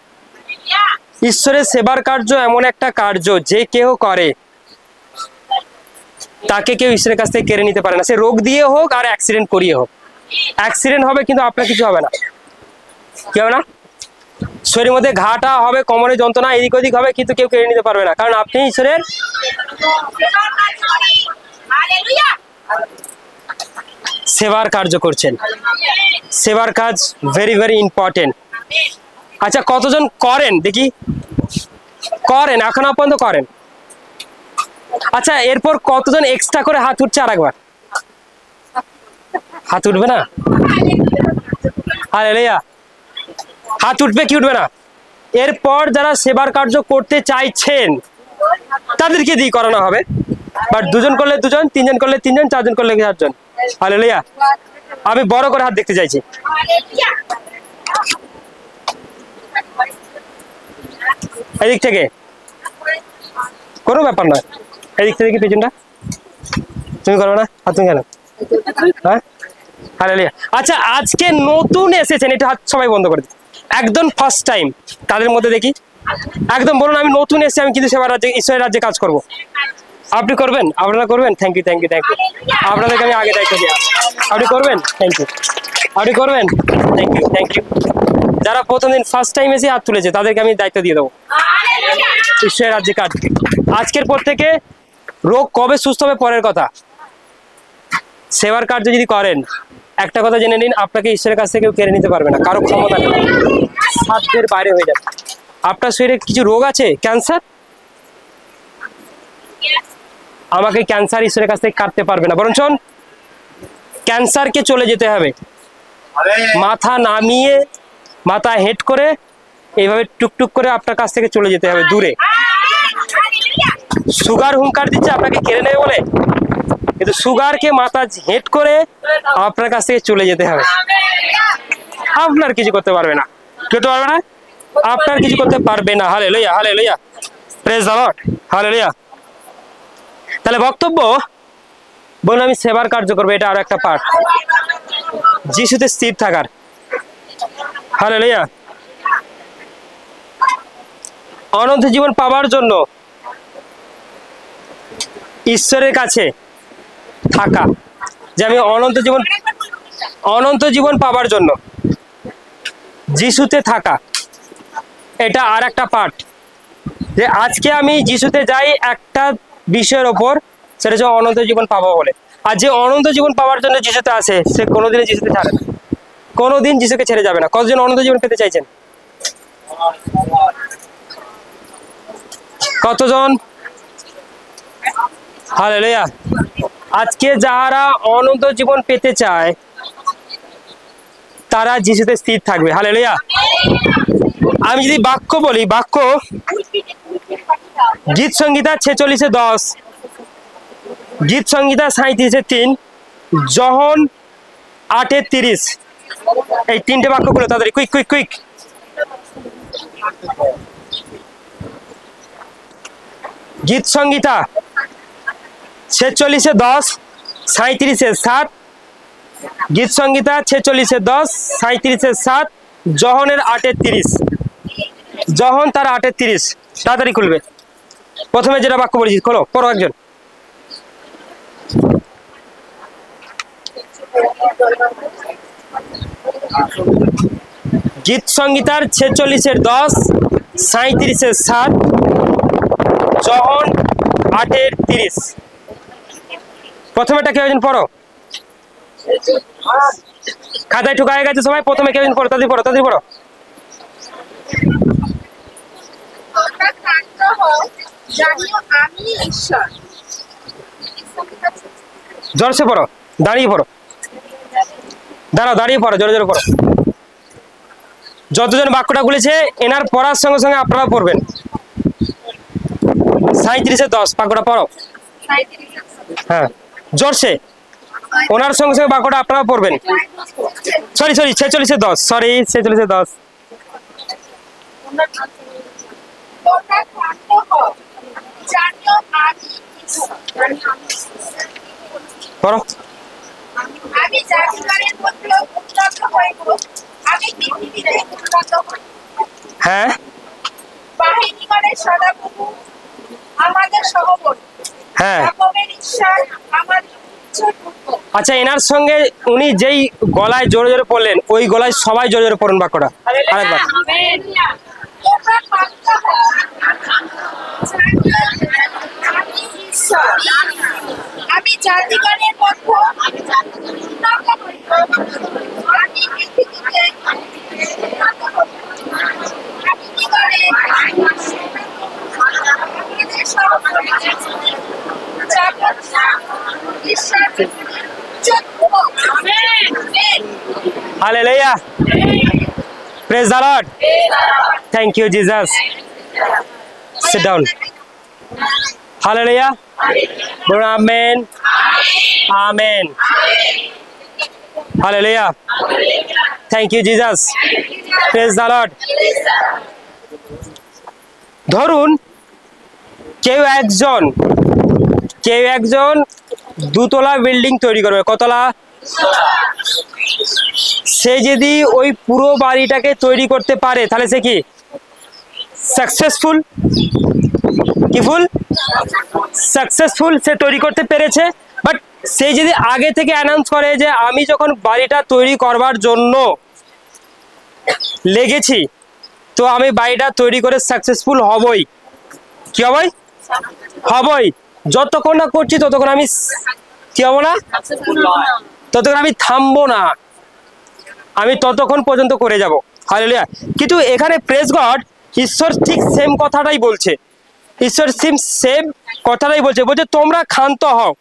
ঈশ্বরের সেবার কার্য এমন একটা কার্য যে কেউ করে তাকে কেউ ঈশ্বরের কাছ থেকে কেড়ে নিতে পারে না, সে রোগ দিয়ে হোক আর অ্যাক্সিডেন্ট করিয়ে হোক। অ্যাক্সিডেন্ট হবে কিন্তু আপনার কিছু হবে না, কি হবে না, শরীরের মধ্যে ঘাটা হবে, কোমরে যন্ত্রণা এদিক ওদিক হবে, কিন্তু কেউ কেড়ে নিতে পারবে না, কারণ আপনি ঈশ্বরের সেবার কার্য করছেন। সেবার কাজ ভেরি ভেরি ইম্পর্টেন্ট। আচ্ছা, কতজন করেন দেখি, করেন এখনো পর্যন্ত করেন? আচ্ছা, এরপর কতজন এক্সট্রা করে হাত উঠছে? আর একবার হাত উঠবে না? হালেলুয়া। হাত উঠবে কি উঠবে না? এরপর যারা সেবার কার্য করতে চাইছেন তাদেরকে দিয়ে করানো হবে, বাট 2 জন করলে 2 জন, 3 জন করলে 3 জন, 4 জন করলে 4 জন। হালেলুয়া। আমি বড় করে হাত দেখতে চাইছি। এদিক থেকে কোনো ব্যাপার নয়, এদিক থেকে কি পেছনটা তুমি করবে না? হাত তুমি কেন? হ্যাঁ, হালেলুয়া। আচ্ছা, আজকে নতুন এসেছেন, এটা হাত সবাই বন্ধ করে দিন, একদম ফার্স্ট টাইম তাদের মধ্যে দেখি, একদম বলুন আমি নতুন এসেছি, আমি কিন্তু সেবার রাজ্যে, ঈশ্বরের রাজ্যে কাজ করব। আপনি করবেন? আপনারা করবেন? Thank you thank you thank you, আপনাদেরকে আমি আগে দায়িত্ব দিই। আপনি করবেন? Thank you. আপনি করবেন? Thank you thank you. যারা প্রথম দিন ফার্স্ট টাইম এসে হাত তুলেছে তাদেরকে আমি দায়িত্ব দিয়ে দেবো ঈশ্বরের রাজ্যে কাজ। আজকের পর থেকে রোগ কবে সুস্থ হবে পরের কথা, সেবার কার্য যদি করেন, একটা কথা জেনে নিন, আপনাকে ঈশ্বরের কাছ থেকে কেউ কেড়ে নিতে পারবে না, কারো ক্ষমতা নেই, সাধ্যের বাইরে হয়ে যাবে। আপনার শরীরে কিছু রোগ আছে, ক্যান্সার, আমাকে ক্যান্সার ঈশ্বরের কাছ থেকে কাটতে পারবে না, বরঞ্চ ক্যান্সারকে চলে যেতে হবে, মাথা নামিয়ে, মাথা হেড করে, এইভাবে টুকটুক করে আপনার কাছ থেকে চলে যেতে হবে দূরে। সুগার হুঙ্কার দিচ্ছে আপনাকে কেড়ে নেবে বলে, কিন্তু সুগারকে মাথা হেঁট করে আপনার কাছ থেকে চলে যেতে হবে। আপনার কিছু করতে পারবে না, করতে পারবে না, আপনার কিছু করতে পারবে না। Hallelujah, hallelujah, praise the Lord, hallelujah. তাহলে বক্তব্য বলুন, আমি সেবার কার্য করবো, এটা আরো একটা পার্ট, যিশুতে স্থির থাকার। হালেলুয়া। অনন্ত জীবন পাওয়ার জন্য ঈশ্বরের কাছে থাকা, যে আমি অনন্ত জীবন পাওয়ার জন্য যিশুতে থাকা, এটা আর একটা পার্ট। যে আজকে আমি যিশুতে যাই একটা বিষয়ের ওপর, সেটা হচ্ছে অনন্ত জীবন পাবো বলে। আর যে অনন্ত জীবন পাওয়ার জন্য যিশুতে আসে, সে কোনোদিনই যিশুতে ছাড়ে না, কোনোদিন যিশুকে ছেড়ে যাবে না। কতজন অনন্ত জীবন পেতে চাইছেন? কতজন? হালেলুয়া। আজকে যারা অনন্ত জীবন পেতে চায় তারা যিশুতে স্থির থাকবে। হালেলুয়া। আমি যদি বাক্য বলি, বাক্য গীত সংহিতা 46:10, গীত সংহিতা 37:3, যোহন 8:30, এই তিনটে বাক্যগুলো তাড়াতাড়ি, কুইক কুইক কুইক। গীত সংহিতা 46:10, 37:7, গীত সংহিতা 46:10, 37:7, যোহনের 8:30, যোহন তার 8:30। তাড়াতাড়ি খুলবে। প্রথমে যেটা বাক্য বলেছি খোলো, পড়ো একজন। গীত সংহিতার 46:10, 37:7, যোহন 8:30। প্রথমেটা কেউ একজন পড়ো, খাতায় ঠুকা হয়ে গেছে সবাই। প্রথমে কেউ একজন পড়ো, তাদের পড়ো, তাদের পড়ো। তোমরা ক্লান্ত হও, জানিও আমি ঈশ্বর। জোরসে পড়ো, দাঁড়িয়ে পড়ো, দাঁড়াও, দাঁড়িয়ে পড়ো, জোরে জোরে পড়ো। যতজন বাক্যটা খুলেছে এনার পড়ার সঙ্গে সঙ্গে আপনারা পড়বেন। 37:10 বাক্যটা পড়ো। হ্যাঁ, জোরসে, ওনার সঙ্গে সঙ্গে বাক্যটা আপনারা পড়বেন। Sorry 46:10, sorry 46:10। তোমরা ক্লান্ত হও, জানিও আমি ঈশ্বর। পড়ো। আমি জাতিগণের মধ্যে উন্নত হইব, আমি পৃথিবীতে উন্নত হইব। হ্যাঁ, বাহিনীগণের সদাপ্রভু আমাদের সহবর্তী, হ্যাঁ। যাকবের ঈশ্বর আমাদের উচ্চদূত। আচ্ছা, এনার সঙ্গে উনি যেই গলায় জোরে জোরে পড়লেন, ওই গলায় সবাই জোরে জোরে পড়ুন বাক্যটা আরেকবার। তোমরা ক্লান্ত হও, জানিও আমি ঈশ্বর। আমি জাতিগণের মধ্যে উন্নত হইব, আমি পৃথিবীতে উন্নত হইব। বাহিনীগণের আমাদের সহবর্তী, যাকবের ঈশ্বর উচ্চদূত। Amen. Hallelujah, praise the Lord, thank you Jesus. Sit down. Hallelujah, বলুন amen, amen. Hallelujah, thank you Jesus, praise the lord. ধরুন কেউ একজন দুতলা বিল্ডিং তৈরি করবে। কতলা? সে যদি ওই পুরো বাড়িটাকে তৈরি করতে পারে তাহলে সে কি সাকসেসফুল? কি ফুল? সাকসেসফুল, সে তৈরি করতে পেরেছে। বাট সে যদি আগে থেকে অ্যানাউন্স করে যে আমি যখন বাড়িটা তৈরি করবার জন্য লেগেছি, তো আমি বাড়িটা তৈরি করে সাকসেসফুল হবই। কি হবই? হবই। যতক্ষণ না করছি ততক্ষণ আমি কি হবো না, ততক্ষণ আমি থামবো না, আমি ততক্ষণ পর্যন্ত করে যাব। হালেলুয়া। কিন্তু এখানে প্রেজ গড, ঈশ্বর ঠিক সেম কথাটাই বলছে। ঈশ্বর সেম কথাটাই বলছে। বলছে তোমরা ক্ষান্ত হও,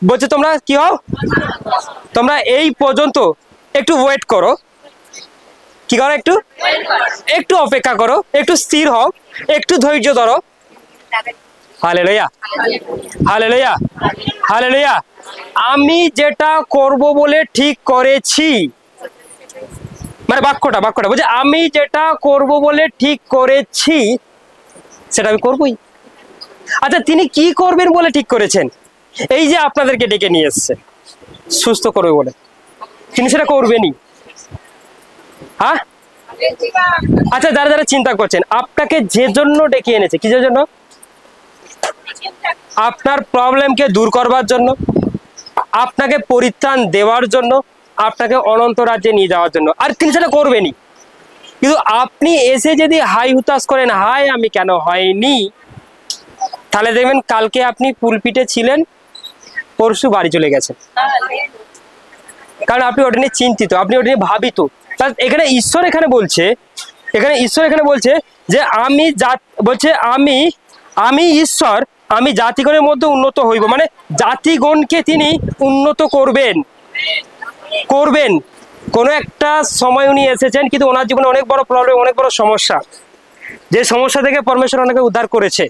বলছে তোমরা কি হও, তোমরা এই পর্যন্ত একটু ওয়েট করো। কি করো? একটু অপেক্ষা করো, একটু স্থির হও, একটু ধৈর্য ধরো। Hallelujah, hallelujah, hallelujah. আমি যেটা করব বলে ঠিক করেছি, মানে বাক্যটা বলছে আমি যেটা করব বলে ঠিক করেছি সেটা আমি করবই। আচ্ছা, তিনি কি করবেন বলে ঠিক করেছেন? এই যে আপনাদেরকে ডেকে নিয়ে এসছে সুস্থ করবে বলে, তিনি সেটা করবেনই। হ্যাঁ, আচ্ছা, যারা যারা চিন্তা করছেন, আপনাকে যে জন্য ডেকে এনেছে, কিসের জন্য? আপনার প্রবলেমকে দূর করবার জন্য, আপনাকে পরিত্রাণ দেওয়ার জন্য, আপনাকে অনন্ত রাজ্যে নিয়ে যাওয়ার জন্য। আর তিনি সেটা করবেনই। কিন্তু আপনি এসে যদি হাই হুতাশ করেন, হাই আমি কেন হয়নি, তাহলে দেখবেন কালকে আপনি পুলপিটে ছিলেন, পরশু বাড়ি চলে গেছেন। কারণ আপনি ওটা নিয়ে চিন্তিত, আপনি ওটা নিয়ে ভাবিত। এখানে ঈশ্বর এখানে বলছে যে আমি বলছে আমি ঈশ্বর, আমি জাতিগণের মধ্যে উন্নত হইব, মানে জাতিগণকে তিনি উন্নত করবেন। কোনো একটা সময় উনি এসেছেন, কিন্তু ওনার জীবনে অনেক বড় প্রবলেম, অনেক বড় সমস্যা, যে সমস্যা থেকে পরমেশ্বর ওনাকে উদ্ধার করেছে।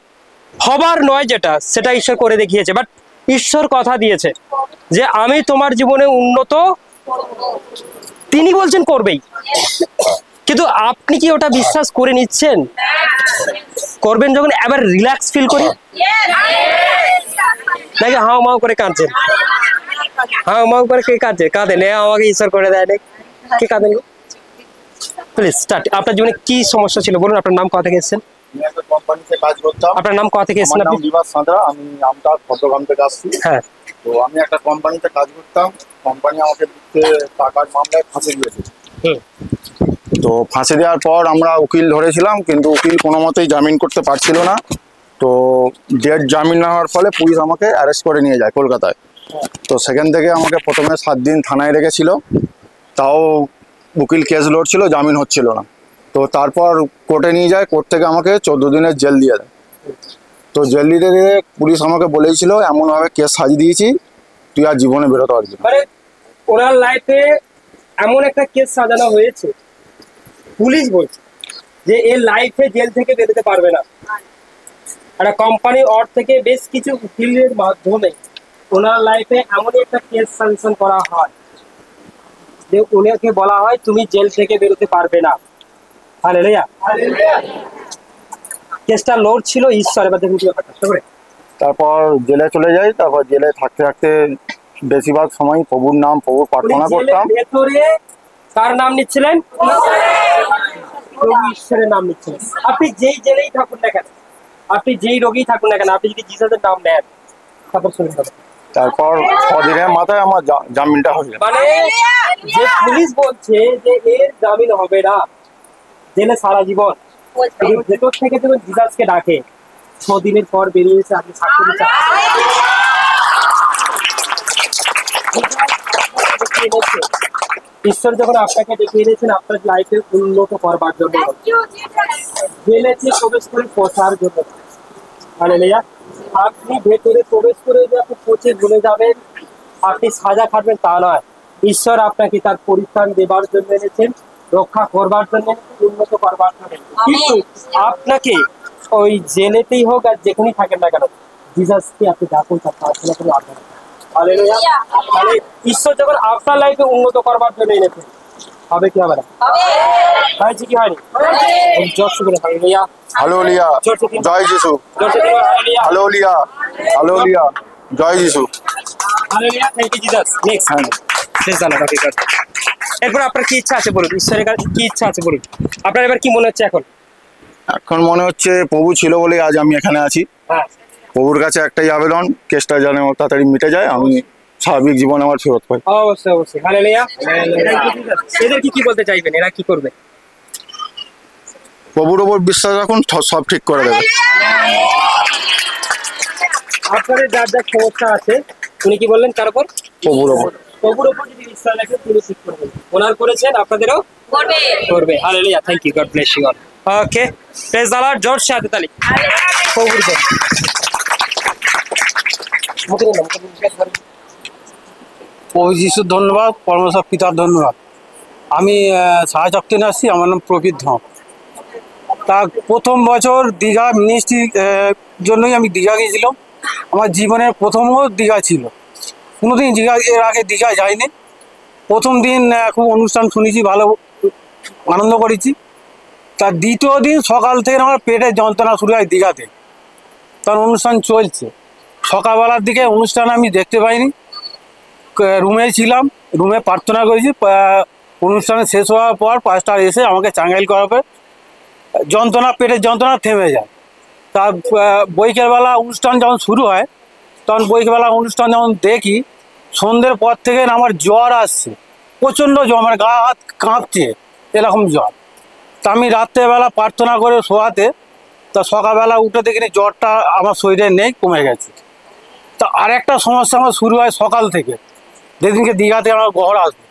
হবার নয় যেটা, সেটা ঈশ্বর করে দেখিয়েছে। বাট ঈশ্বর কথা দিয়েছে যে আমি তোমার জীবনে উন্নত, তিনি বলছেন করবেই। কিন্তু আপনি কি ওটা বিশ্বাস করে নিচ্ছেন? করবেন যখন এবার রিল্যাক্স ফিল করি, নাকি হাও মাও করে কাঁদছেন? হাও মাও করে কে কাঁদছে? কাঁদে নে, আমাকে ঈশ্বর করে দেয় না, কে কাঁদেন? Please start. আপনার জীবনে কি সমস্যা ছিল বলুন। আপনার নাম, কোথা থেকে এসেছেন? আমি একটা কোম্পানিতে কাজ করতাম। আপনার নাম, কোথা থেকে এসেছেন আমার নাম আপনি? বিভাস সাঁতরা, আমি আমটা চট্টগ্রাম থেকে আসছি। হ্যাঁ, তো আমি একটা কোম্পানিতে কাজ করতাম। কোম্পানি আমাকে টাকার মামলায় ফাঁসি দিয়েছে। তো ফাঁসি দেওয়ার পর আমরা উকিল ধরেছিলাম, কিন্তু উকিল কোনো মতেই জামিন করতে পারছিল না। তো ডেট জামিন না হওয়ার ফলে পুলিশ আমাকে অ্যারেস্ট করে নিয়ে যায় কলকাতায়। তো সেখান থেকে আমাকে প্রথমে 7 দিন থানায় রেখেছিল, তাও উকিল কেস লড়ছিল, জামিন হচ্ছিল না। তো তারপর কোর্টে নিয়ে যায়, কোর্ট থেকে আমাকে 14 দিনের জেল দিয়ে দেয়। তো জেল দিতে দিয়ে পুলিশ আমাকে বলেছিল এমনভাবে কেস সাজিয়ে দিয়েছি তুই আর জীবনে বেরোতে পারবি না। মানে ওনার লাইফে এমন একটা কেস সাজানো হয়েছে, পুলিশ বলছে যে এর লাইফে জেল থেকে বেরোতে পারবে না। একটা কোম্পানির অর থেকে বেশ কিছু উকিলের মাধ্যমে ওনার লাইফে এমনই একটা কেস স্যাংশন করা হয় যে ওনাকে বলা হয় তুমি জেল থেকে বেরোতে পারবে না। হালেলুয়া। কেসটা লড়ছিল ঈশ্বর। এবার দেখুন কি ব্যাপারটা। তারপর জেলে চলে যাই। তারপর জেলে থাকতে থাকতে বেশিরভাগ সময় প্রভুর প্রার্থনা করতাম। ভেতরে কার নাম নিচ্ছিলেন? প্রভু ঈশ্বরের নাম নিচ্ছিলেন। আপনি যেই জেলেই থাকুন না কেন, আপনি যেই রোগী থাকুন না কেন, আপনি যদি জিসাসের নাম নেন, তারপর শুনুন। তারপর 6 দিনের মাথায় আমার জামিনটা হয়ে যায়। মানে যে পুলিশ বলছে যে এর জামিন হবে না, জেলে সারা জীবন, ভেতর থেকে যখন জিসাসকে ডাকে 6 দিনের পর বেরিয়েছে, আপনি সাক্ষ্য দিচ্ছেন। ঈশ্বর যখন আপনাকে ডেকে এনেছেন আপনার লাইফে উন্নত করবার জন্য, জেলেতে প্রবেশ করে পচার জন্য। হালেলুয়া। আপনি ভেতরে প্রবেশ করে যে আপনি পচে ভুলে যাবেন, আপনি সাজা খাটবেন তা নয়। ঈশ্বর আপনাকে তার পরিত্রাণ দেবার জন্য এনেছেন, রক্ষা করবার জন্য, উন্নত করবার জন্য। কিন্তু আপনাকে ওই জেলেতেই হোক আর যেখানেই থাকেন না কেন, জিসাসকে আপনি ডাকুন, তার প্রার্থনা করে আনবেন। হালেলুয়া। তাহলে ঈশ্বর যখন আপনার লাইফে উন্নত করবার জন্য এনেছেন, হবে কি হবে না? হয়েছে কি হয়নি? জোরসে বলে হালেলুয়া। হালেলুয়া, জয় যিশু। হালেলুয়া, হালেলুয়া, জয় যিশু। Hallelujah. Thank you Jesus. Next. Praise the lord. এরপর আপনার কি ইচ্ছা আছে বলুন। ঈশ্বরের কাছে কি ইচ্ছা আছে বলুন। আপনার এবার কি মনে হচ্ছে এখন? এখন মনে হচ্ছে প্রভু ছিল বলে আজ আমি এখানে আছি। হ্যাঁ, প্রভুর কাছে একটাই আবেদন, কেসটা যেন তাড়াতাড়ি মিটে যায়, আমি স্বাভাবিক জীবন আমার ফেরত পাই। অবশ্যই অবশ্যই। হালেলুয়া। এদের কি বলতে চাইবেন? এরা কি করবে? প্রভুর ওপর বিশ্বাস রাখুন, সব ঠিক করে দেবে। আপনাদের যার যার সমস্যা আছে, উনি কি বললেন? কার উপর? প্রভুর ওপর। প্রভুর উপর যদি বিশ্বাস রাখেন, তিনি ঠিক করবেন। ওনার করেছেন, আপনাদেরও করবে। Hallelujah. Thank you. God bless you all. Okay, praise the lord. জোর সাথে তালি প্রভুর জন্য। প্রভু যিশুর ধন্যবাদ, পরমেশ্বর পিতার ধন্যবাদ। আমি সাহায্য নিয়ে আসছি। আমার নাম প্রবীর ধর। তা প্রথম বছর দীঘা মিনিস্ট্রি জন্যই আমি দীঘা গিয়েছিলাম। আমার জীবনের প্রথম দীঘা ছিল, কোনোদিন দীঘা এর আগে দীঘা যাইনি। প্রথম দিন খুব অনুষ্ঠান শুনেছি, ভালো আনন্দ করেছি। তার দ্বিতীয় দিন সকাল থেকে আমার পেটের যন্ত্রণা শুরু হয় দীঘাতে, তার অনুষ্ঠান চলছে। সকালবেলার দিকে অনুষ্ঠান আমি দেখতে পাইনি, রুমে ছিলাম, রুমে প্রার্থনা করেছি। অনুষ্ঠান শেষ হওয়ার পর পাঁচটা এসে আমাকে চাঙ্গাইল করাবে, যন্ত্রণা, পেটের যন্ত্রণা থেমে যায়। তার বৈকালবেলা অনুষ্ঠান যখন শুরু হয়, তখন বৈকালবেলা অনুষ্ঠান যখন দেখি, সন্ধ্যের পর থেকে আমার জ্বর আসছে, প্রচণ্ড জ্বর, মানে গা হাত কাঁপছে, এরকম জ্বর। তা আমি রাত্রেবেলা প্রার্থনা করে শোয়াতে, তা সকালবেলা উঠে দেখিনি জ্বরটা আমার শরীরে নেই, কমে গেছে। তা আরেকটা সমস্যা আমার শুরু হয় সকাল থেকে, যেদিনকে দীঘাতে আমার ঘর আসবে।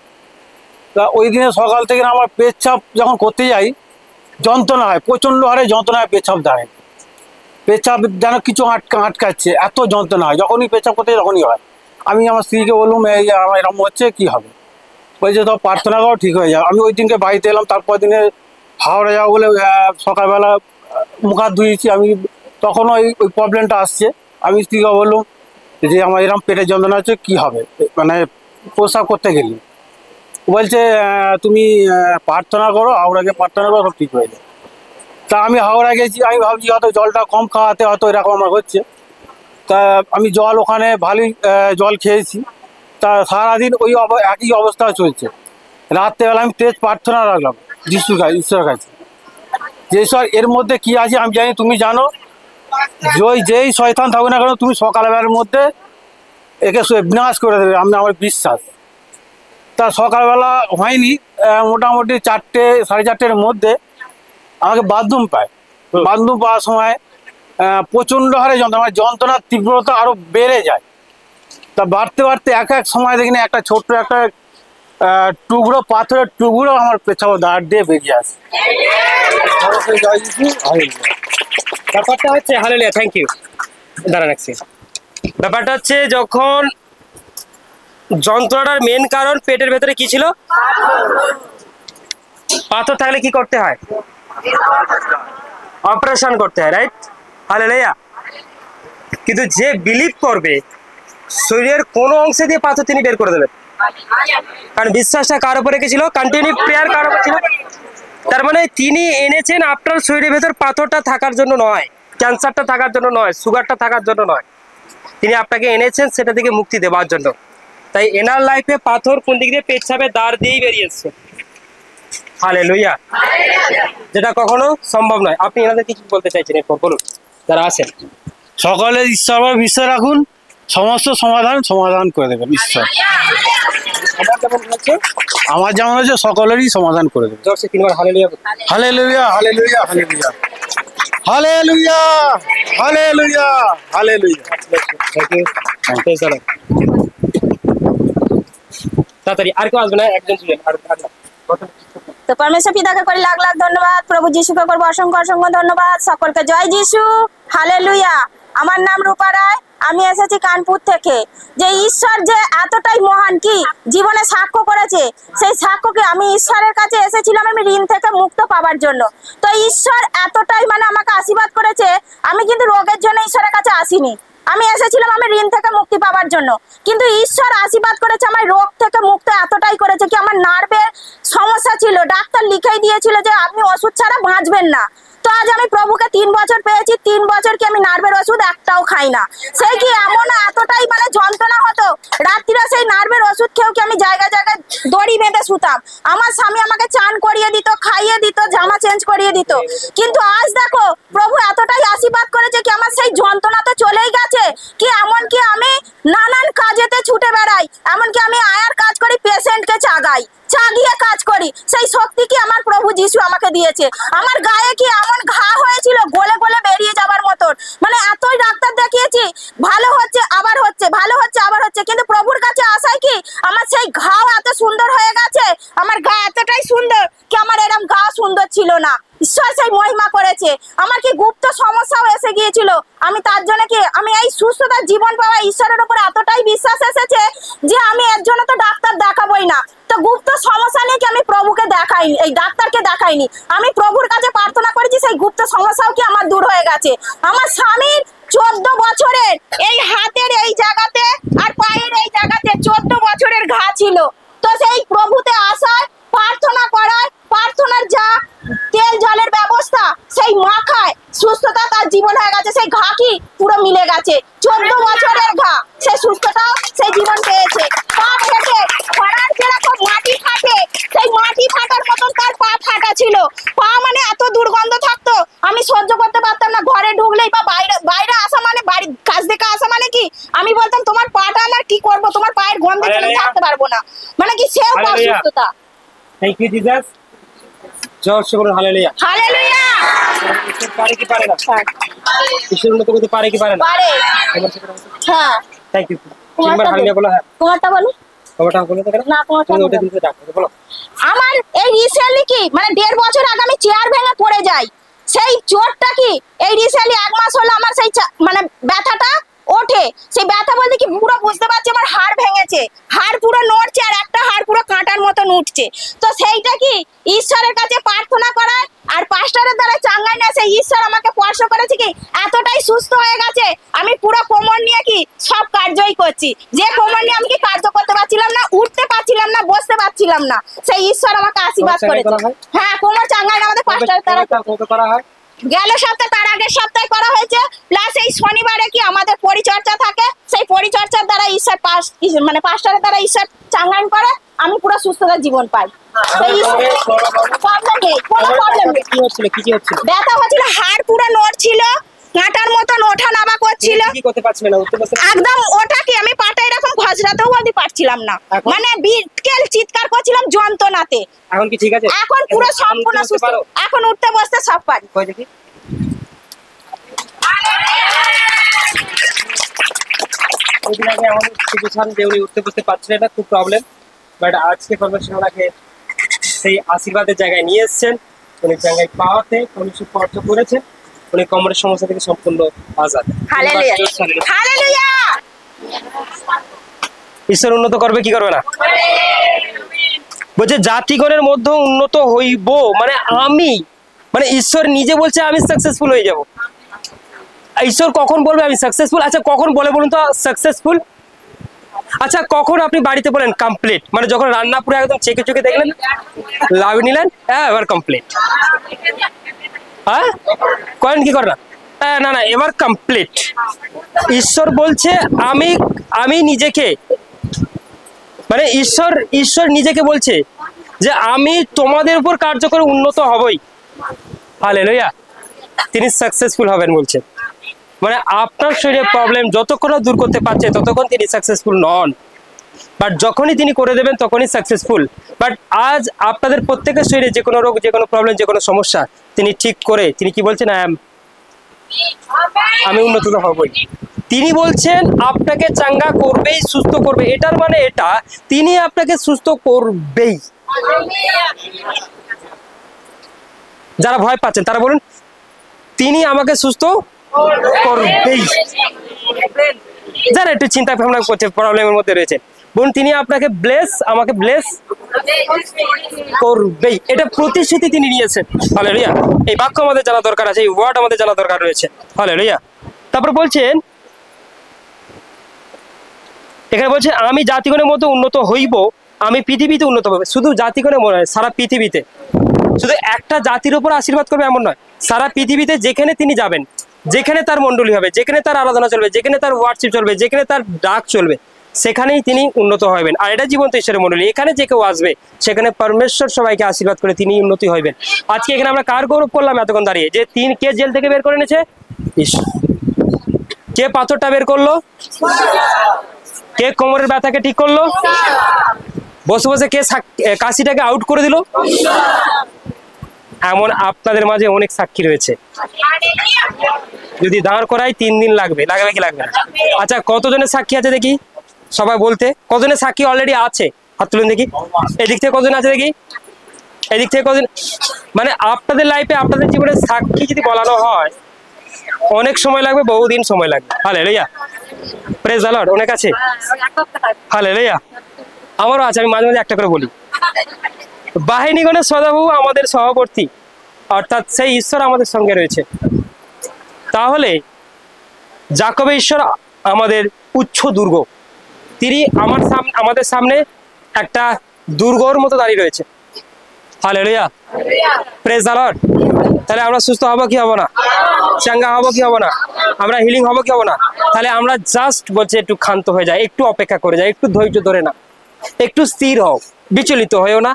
তা ওই দিনে সকাল থেকে আমার পেচ্ছাপ যখন করতে যাই যন্ত্রণা হয়, প্রচণ্ড হারে যন্ত্রণা হয়, পেচ্ছাপ দেয়, পেচ্ছাপ যেন কিছু আটকাচ্ছে, এত যন্ত্রণা হয়। যখনই পেচ্ছাপ করতে তখনই হয়। আমি আমার স্ত্রীকে বললাম, এই আমার এরকম হচ্ছে, কী হবে? বলছে তো প্রার্থনা করো, ঠিক হয়ে যাবে। আমি ওই দিনকে বাড়িতে এলাম, তারপর দিনে হাওড়া যাবো বলে সকালবেলা মুখ হাত ধুয়েছি। আমি তখনও ওই প্রবলেমটা আসছে। আমি স্ত্রীকে বললাম যে আমার এরকম পেটের যন্ত্রণা হচ্ছে, কী হবে, মানে প্রস্রাব করতে গেলি। বলছে তুমি প্রার্থনা করো, হাওড়াকে প্রার্থনা করো, সব ঠিক হয়ে যাবে। তা আমি হাওড়া গেছি, আমি ভাবছি হয়তো জলটা কম খাওয়াতে হয়তো এরকম আমার হচ্ছে। তা আমি জল ওখানে ভালোই জল খেয়েছি। তা সারাদিন ওই একই অবস্থা চলছে। রাত্রেবেলা আমি তেজ প্রার্থনা রাখলাম ঈশ্বরের কাছে, যে ঈশ্বর এর মধ্যে কি আছে আমি জানি, তুমি জানো, যেই শয়তান থাকবে না কেন তুমি সকালবেলার মধ্যে একে বিনাশ করে দেবে, আমার বিশ্বাস। তা সকালবেলা হয়নি, মোটামুটি 4টে সাড়ে 4টের মধ্যে আমাকে বাথরুম পায়। বাথরুম পাওয়ার সময় প্রচণ্ড হারে যন্ত্রণার তীব্রতা আরও বেড়ে যায়। তা বাড়তে বাড়তে এক সময় দেখিনি একটা ছোট্ট একটা টুকরো, পাথরের টুকরো আমার পেছাবো দাঁড় দিয়ে বেরিয়ে আসে। ব্যাপারটা হচ্ছে, হালেলুয়া, থ্যাংক ইউ, দাঁড়া রাখছি। ব্যাপারটা হচ্ছে, যখন যন্ত্রণার মেন কারণ পেটের ভেতরে কি ছিল, পাথর থাকলে কি করতে হয়, অপারেশন করতে হয়, রাইট? হালেলুয়া। কিন্তু যে বিলিভ করবে শরীরের কোনো অংশে দিয়ে পাথর তিনি বের করে দেবেন, কারণ বিশ্বাসটা কার উপরে রেখেছিল, কন্টিনিউ প্রেয়ার কার উপর ছিল। তার মানে তিনি এনেছেন আপনার শরীরের ভেতর পাথরটা থাকার জন্য নয়, ক্যান্সারটা থাকার জন্য নয়, সুগারটা থাকার জন্য নয়, তিনি আপনাকে এনেছেন সেটা থেকে মুক্তি দেওয়ার জন্য। তাই এনার লাইফে পাথর কোন দিক দিয়ে, পেচ্ছাপে দাঁড় দিয়েই বেরিয়েছে। হালেলুয়া। যেটা কখনো সম্ভব নয়। আপনি এনাদেরকে কি বলতে চাইছেন এরপর বলুন, যারা আছেন? সকলে ঈশ্বর বিশ্বাস রাখুন, সমস্ত সমাধান করে দেবেন ঈশ্বর। আমার যেমন হচ্ছে সকলেরই সমাধান করে দেবে। জোরসে 3 বার hallelujah. Hallelujah, hallelujah, hallelujah, hallelujah, hallelujah, hallelujah. Thank you, praise the lord. তাড়াতাড়ি আর কেউ আসবে না, একজন ছিলেন আর তো परमेश्वर पिता के लाख लाख धन्यवाद, प्रभु जीशु के असंख्य असंख्य धन्यवाद, सकलके जय जीशु, हालेलुया। আমার নাম রূপা রায়, আমি এসেছি কানপুর থেকে। যে ঈশ্বর যে এতটাই মহান কি জীবনে সাক্ষ্য করেছে, সেই সাক্ষ্যকে আমি ঈশ্বরের কাছে এসেছিলাম আমি ঋণ থেকে মুক্ত পাওয়ার জন্য। তো ঈশ্বর এতটাই মানে আমাকে আশীর্বাদ করেছে, আমি কিন্তু রোগের জন্য ঈশ্বরের কাছে আসিনি, আমি এসেছিলাম আমি ঋণ থেকে মুক্তি পাওয়ার জন্য। কিন্তু ঈশ্বর আশীর্বাদ করেছে, আমার রোগ থেকে মুক্ত এতটাই করেছে কি আমার নার্ভের সমস্যা ছিল, ডাক্তার লিখেই দিয়েছিল যে আপনি ওষুধ ছাড়া বাঁচবেন না। তো আজ আমি প্রভুকে 3 বছর পেয়েছি, 3 বছর কি আমি নার্ভের ওষুধ একটাও খাই না। সেই কি এমন এতটাই মানে যন্ত্রণা হতো, রাত্রিরে সেই নার্ভের ওষুধ খেয়েও কি আমি জায়গায় জায়গায় দড়ি বেঁধে শুতাম। আমার স্বামী আমাকে চান করিয়ে দিত, খাইয়ে দিত, জামা চেঞ্জ করিয়ে দিত। কিন্তু আজ দেখো প্রভু এতটাই আশীর্বাদ করেছে কি আমার সেই যন্ত্রণা তো চলেই গেছে। কি এমন কি আমি নানান কাজেতে ছুটে বেড়াই, এমনকি আমি আয়ার কাজ করি, পেশেন্টকে চাগিয়ে কাজ করি, সেই শক্তি কি আমার প্রভু যিশু আমাকে দিয়েছে। আমার গায়ে কি এমন ঘা হয়েছিল গলে গলে বেরিয়ে যাবার মতন, মানে এতই ডাক্তার দেখিয়েছি, ভালো হচ্ছে আবার হচ্ছে, ভালো হচ্ছে আবার হচ্ছে, কিন্তু প্রভুর কাছে আসায় কি আমার সেই ঘাও এত সুন্দর হয়ে গেছে। আমার গা এতটাই সুন্দর কি আমার এরকম গা সুন্দর ছিল না, ঈশ্বর সেই মহিমা করেছে। আমার কি গুপ্ত সমস্যাও এসে গিয়েছিল, আমি তার জন্য কি আমি এই সুস্থতার জীবন পাওয়া ঈশ্বরের উপর এতটাই বিশ্বাস এসেছে যে আমি এর জন্য তো ডাক্তার দেখাবোই না। তো গুপ্ত সমস্যা নিয়ে কি আমি প্রভুকে দেখাইনি, এই ডাক্তারকে দেখাইনি, আমি প্রভুর কাছে প্রার্থনা করেছি, সেই গুপ্ত সমস্যাও কি আমার দূর হয়ে গেছে। আমার স্বামীর 14 বছরের এই হাতের এই জায়গাতে আর পায়ের এই জায়গাতে 14 বছরের ঘা ছিল। তো সেই প্রভুতে আসায়, প্রার্থনা করায়, প্রার্থনার যা তেল জলের ব্যবস্থা সেই মাখায় সুস্থতা তার জীবন হয়ে গেছে। সেই ঘা কি পুরো মিলে গেছে। 14 বছরের ঘা, সেই সুস্থতাও সেই জীবন পেয়েছে। পা ফেটে খরার যেরকম মাটি ফাটে, সেই মাটি ফাটার মতন তার পা ফাটা ছিল। পা মানে এত দুর্গন্ধ থাকতো, আমি সহ্য করতে পারতাম না। ঘরে ঢুকলেই বা বাইরে আসা মানে, বাড়ির কাজ থেকে আসা মানে কি, আমি বলতাম তোমার পাটা আমার কি করবো, তোমার পায়ের গন্ধে আমি থাকতে পারবো না, মানে কি সেও অসুস্থতা। Thank you Jesus. জয় শ্রী গুরু, হালেলুয়া। হালেলুয়া। ঈশ্বর পারে কি পারে না? ঈশ্বর উন্নত করতে পারে কি পারে না? পারে। হ্যাঁ। Thank you. তিনবার হালেলুয়া বলো। হ্যাঁ, তোমারটা বলো। তোমারটা বলো তো কেন? না, তোমারটা ওটা দিতে ডাকো, বলো। আমার এই রিসেন্টলি কি মানে 1.5 বছর আগে আমি চেয়ার ভেঙে পড়ে যাই। সেই চোটটা কি এই রিসেন্টলি 1 মাস হলো আমার সেই মানে ব্যথাটা ওঠে। সেই ব্যথা বলতে কি পুরো বুঝতে পারছি আমার হাড় ভেঙেছে, হাড় পুরো নড়ছে আর একটা হাড় পুরো কাঁটার মতো উঠছে। তো সেইটা কি ঈশ্বরের কাছে প্রার্থনা করায় আর পাস্টারের দ্বারা চাঙ্গাই না, সেই ঈশ্বর আমাকে স্পর্শ করেছে কি এতটাই সুস্থ হয়ে গেছে। আমি পুরো কোমর নিয়ে কি সব কার্যই করছি। যে কোমর নিয়ে আমি কি কার্য করতে পারছিলাম না, উঠতে পারছিলাম না, বসতে পারছিলাম না, সেই ঈশ্বর আমাকে আশীর্বাদ করেছে। হ্যাঁ, কোমর চাঙ্গাই না আমাদের পাস্টারের দ্বারা করা হয়। গেল সপ্তাহে, তার আগের সপ্তাহে করা হয়েছে। প্লাস এই শনিবারে কি আমাদের পরিচর্যা থাকে, সেই পরিচর্যার দ্বারা ঈশ্বর মানে পাস্টারের দ্বারা ঈশ্বর চাঙ্গান করে, আমি পুরো সুস্থতার জীবন পাই। প্রবলেম নেই, কোনো প্রবলেম নেই। কি হচ্ছিল? ব্যথা হচ্ছিল, হাড় পুরো নড়ছিল, কাঁটার মতন ওঠা নামা করছিল। কি করতে পারছিলে না? উঠতে পারছিলে একদম ওঠা কি আমি পাটা এরকম ঘষরাতেও বলতে পারছিলাম না, মানে বিকেল চিৎকার করছিলাম যন্ত্রণাতে। এখন কি ঠিক আছে? এখন পুরো সম্পূর্ণ সুস্থ, এখন উঠতে বসতে সব পারি। কই দেখি। ওইদিন আগে আমাদের সিচুয়েশন যে উনি উঠতে বসতে পারছিলেন না, খুব প্রবলেম। বাট আজকে পারমেশ্বর ওনাকে সেই আশীর্বাদের জায়গায় নিয়ে এসেছেন। উনি জায়গায় পাওয়াতে উনি সুপর্য করেছেন। উনি কোমরের সমস্যা থেকে সম্পূর্ণ আজাদ। Hallelujah, hallelujah. ঈশ্বর উন্নত করবে কি করবে না? বলছে জাতিগণের মধ্যে উন্নত হইব, মানে আমি, মানে ঈশ্বর নিজে বলছে আমি সাকসেসফুল হয়ে যাব। ঈশ্বর কখন বলবে আমি সাকসেসফুল? আচ্ছা কখন বলে বলুন তো সাকসেসফুল? আচ্ছা কখন আপনি বাড়িতে বলেন কমপ্লিট? মানে যখন রান্না পুরো একদম চেকে চোখে দেখলেন, লাভ নিলেন, হ্যাঁ এবার কমপ্লিট। হ্যাঁ করেন কি করেন না? না এবার কমপ্লিট। ঈশ্বর বলছে আমি নিজেকে, মানে ঈশ্বর নিজেকে বলছে যে আমি তোমাদের উপর কার্যকর উন্নত হবই। হালেলুয়া। তিনি সাকসেসফুল হবেন বলছে। মানে আপনার শরীরে প্রবলেম যতক্ষণ না দূর করতে পারছে ততক্ষণ তিনি সাকসেসফুল নন, বাট যখনই তিনি করে দেবেন তখনই সাকসেসফুল। বাট আজ আপনাদের প্রত্যেকের শরীরে যে কোনো রোগ, যে কোনো প্রবলেম, যে কোনো সমস্যা তিনি ঠিক করে তিনি কি বলছেন? আমি উন্নত হবই। তিনি বলছেন আপনাকে চাঙ্গা করবেই, সুস্থ করবে। এটার মানে এটা তিনি আপনাকে সুস্থ করবেই। যারা ভয় পাচ্ছেন তারা বলুন তিনি আমাকে সুস্থ করবেই। যারা একটু চিন্তা ভাবনা করছে, প্রবলেমের মধ্যে রয়েছে, বলুন তিনি আপনাকে আমাকে ব্লেস করবেই। এটা প্রতিশ্রুতি তিনি নিয়েছেন। হালেলুয়া। এই বাক্য আমাদের জানা দরকার আছে, এই ওয়ার্ড আমাদের জানা দরকার রয়েছে। হালেলুয়া। তারপর বলছেন এখানে বলছে আমি জাতিগণের মধ্যে উন্নত হইব, আমি পৃথিবীতে উন্নত হবে। শুধু জাতিগণে মনে হয়, সারা পৃথিবীতে। শুধু একটা জাতির উপর আশীর্বাদ করবে এমন নয়, সারা পৃথিবীতে যেখানে তিনি যাবেন, যেখানে তার মণ্ডলী হবে, যেখানে তার আরাধনা চলবে, যেখানে তার ওয়ার্শিপ চলবে, যেখানে তার ডাক চলবে, সেখানেই তিনি উন্নত হবেন। আর এটা জীবন্ত ঈশ্বরের মণ্ডলী। এখানে যে কেউ আসবে সেখানে পরমেশ্বর সবাইকে আশীর্বাদ করে তিনি উন্নতি হইবেন। আজকে এখানে আমরা কার গৌরব করলাম এতক্ষণ দাঁড়িয়ে? যে কে জেল থেকে বের করে এনেছে? ঈশ্বর। কে পাথরটা বের করলো? কে কোমরের ব্যথাকে ঠিক করলো? বসে বসে কে কাশিটাকে আউট করে দিল? এমন আপনাদের মাঝে অনেক সাক্ষী রয়েছে। যদি দাঁড় করাই 3 দিন লাগবে কি লাগবে না? আচ্ছা কতজনের সাক্ষী আছে দেখি সবাই বলতে? কতজনের সাক্ষী অলরেডি আছে? হাত তুলুন দেখি। এদিক থেকে কতজন আছে দেখি? এদিক থেকে কতজন? মানে আপনাদের লাইফে, আপনাদের জীবনে সাক্ষী যদি বলানো হয় অনেক সময় লাগবে, বহুদিন সময় লাগবে। হালেলুয়া। Praise the lord. অনেক আছে? হালেলুয়া। আমারও আছে, আমি মাঝে মাঝে একটা করে বলি। বাহিনীগণের সদাপ্রভু আমাদের সভাপতি, অর্থাৎ সেই ঈশ্বর আমাদের সঙ্গে রয়েছে। তাহলে যাকবের ঈশ্বর আমাদের উচ্চ দুর্গ, তিনি আমাদের সামনে একটা দুর্গর মতো দাঁড়িয়ে রয়েছে। Hallelujah, praise the lord. তাহলে আমরা সুস্থ হবো কি হবো না? চাঙ্গা হবো কি হবো না? আমরা হিলিং হবো কি হবো না? তাহলে আমরা জাস্ট বলছে একটু ক্ষান্ত হয়ে যায়, একটু অপেক্ষা করে যায়, একটু ধৈর্য ধরে না, একটু স্থির হও, বিচলিত হয়েও না।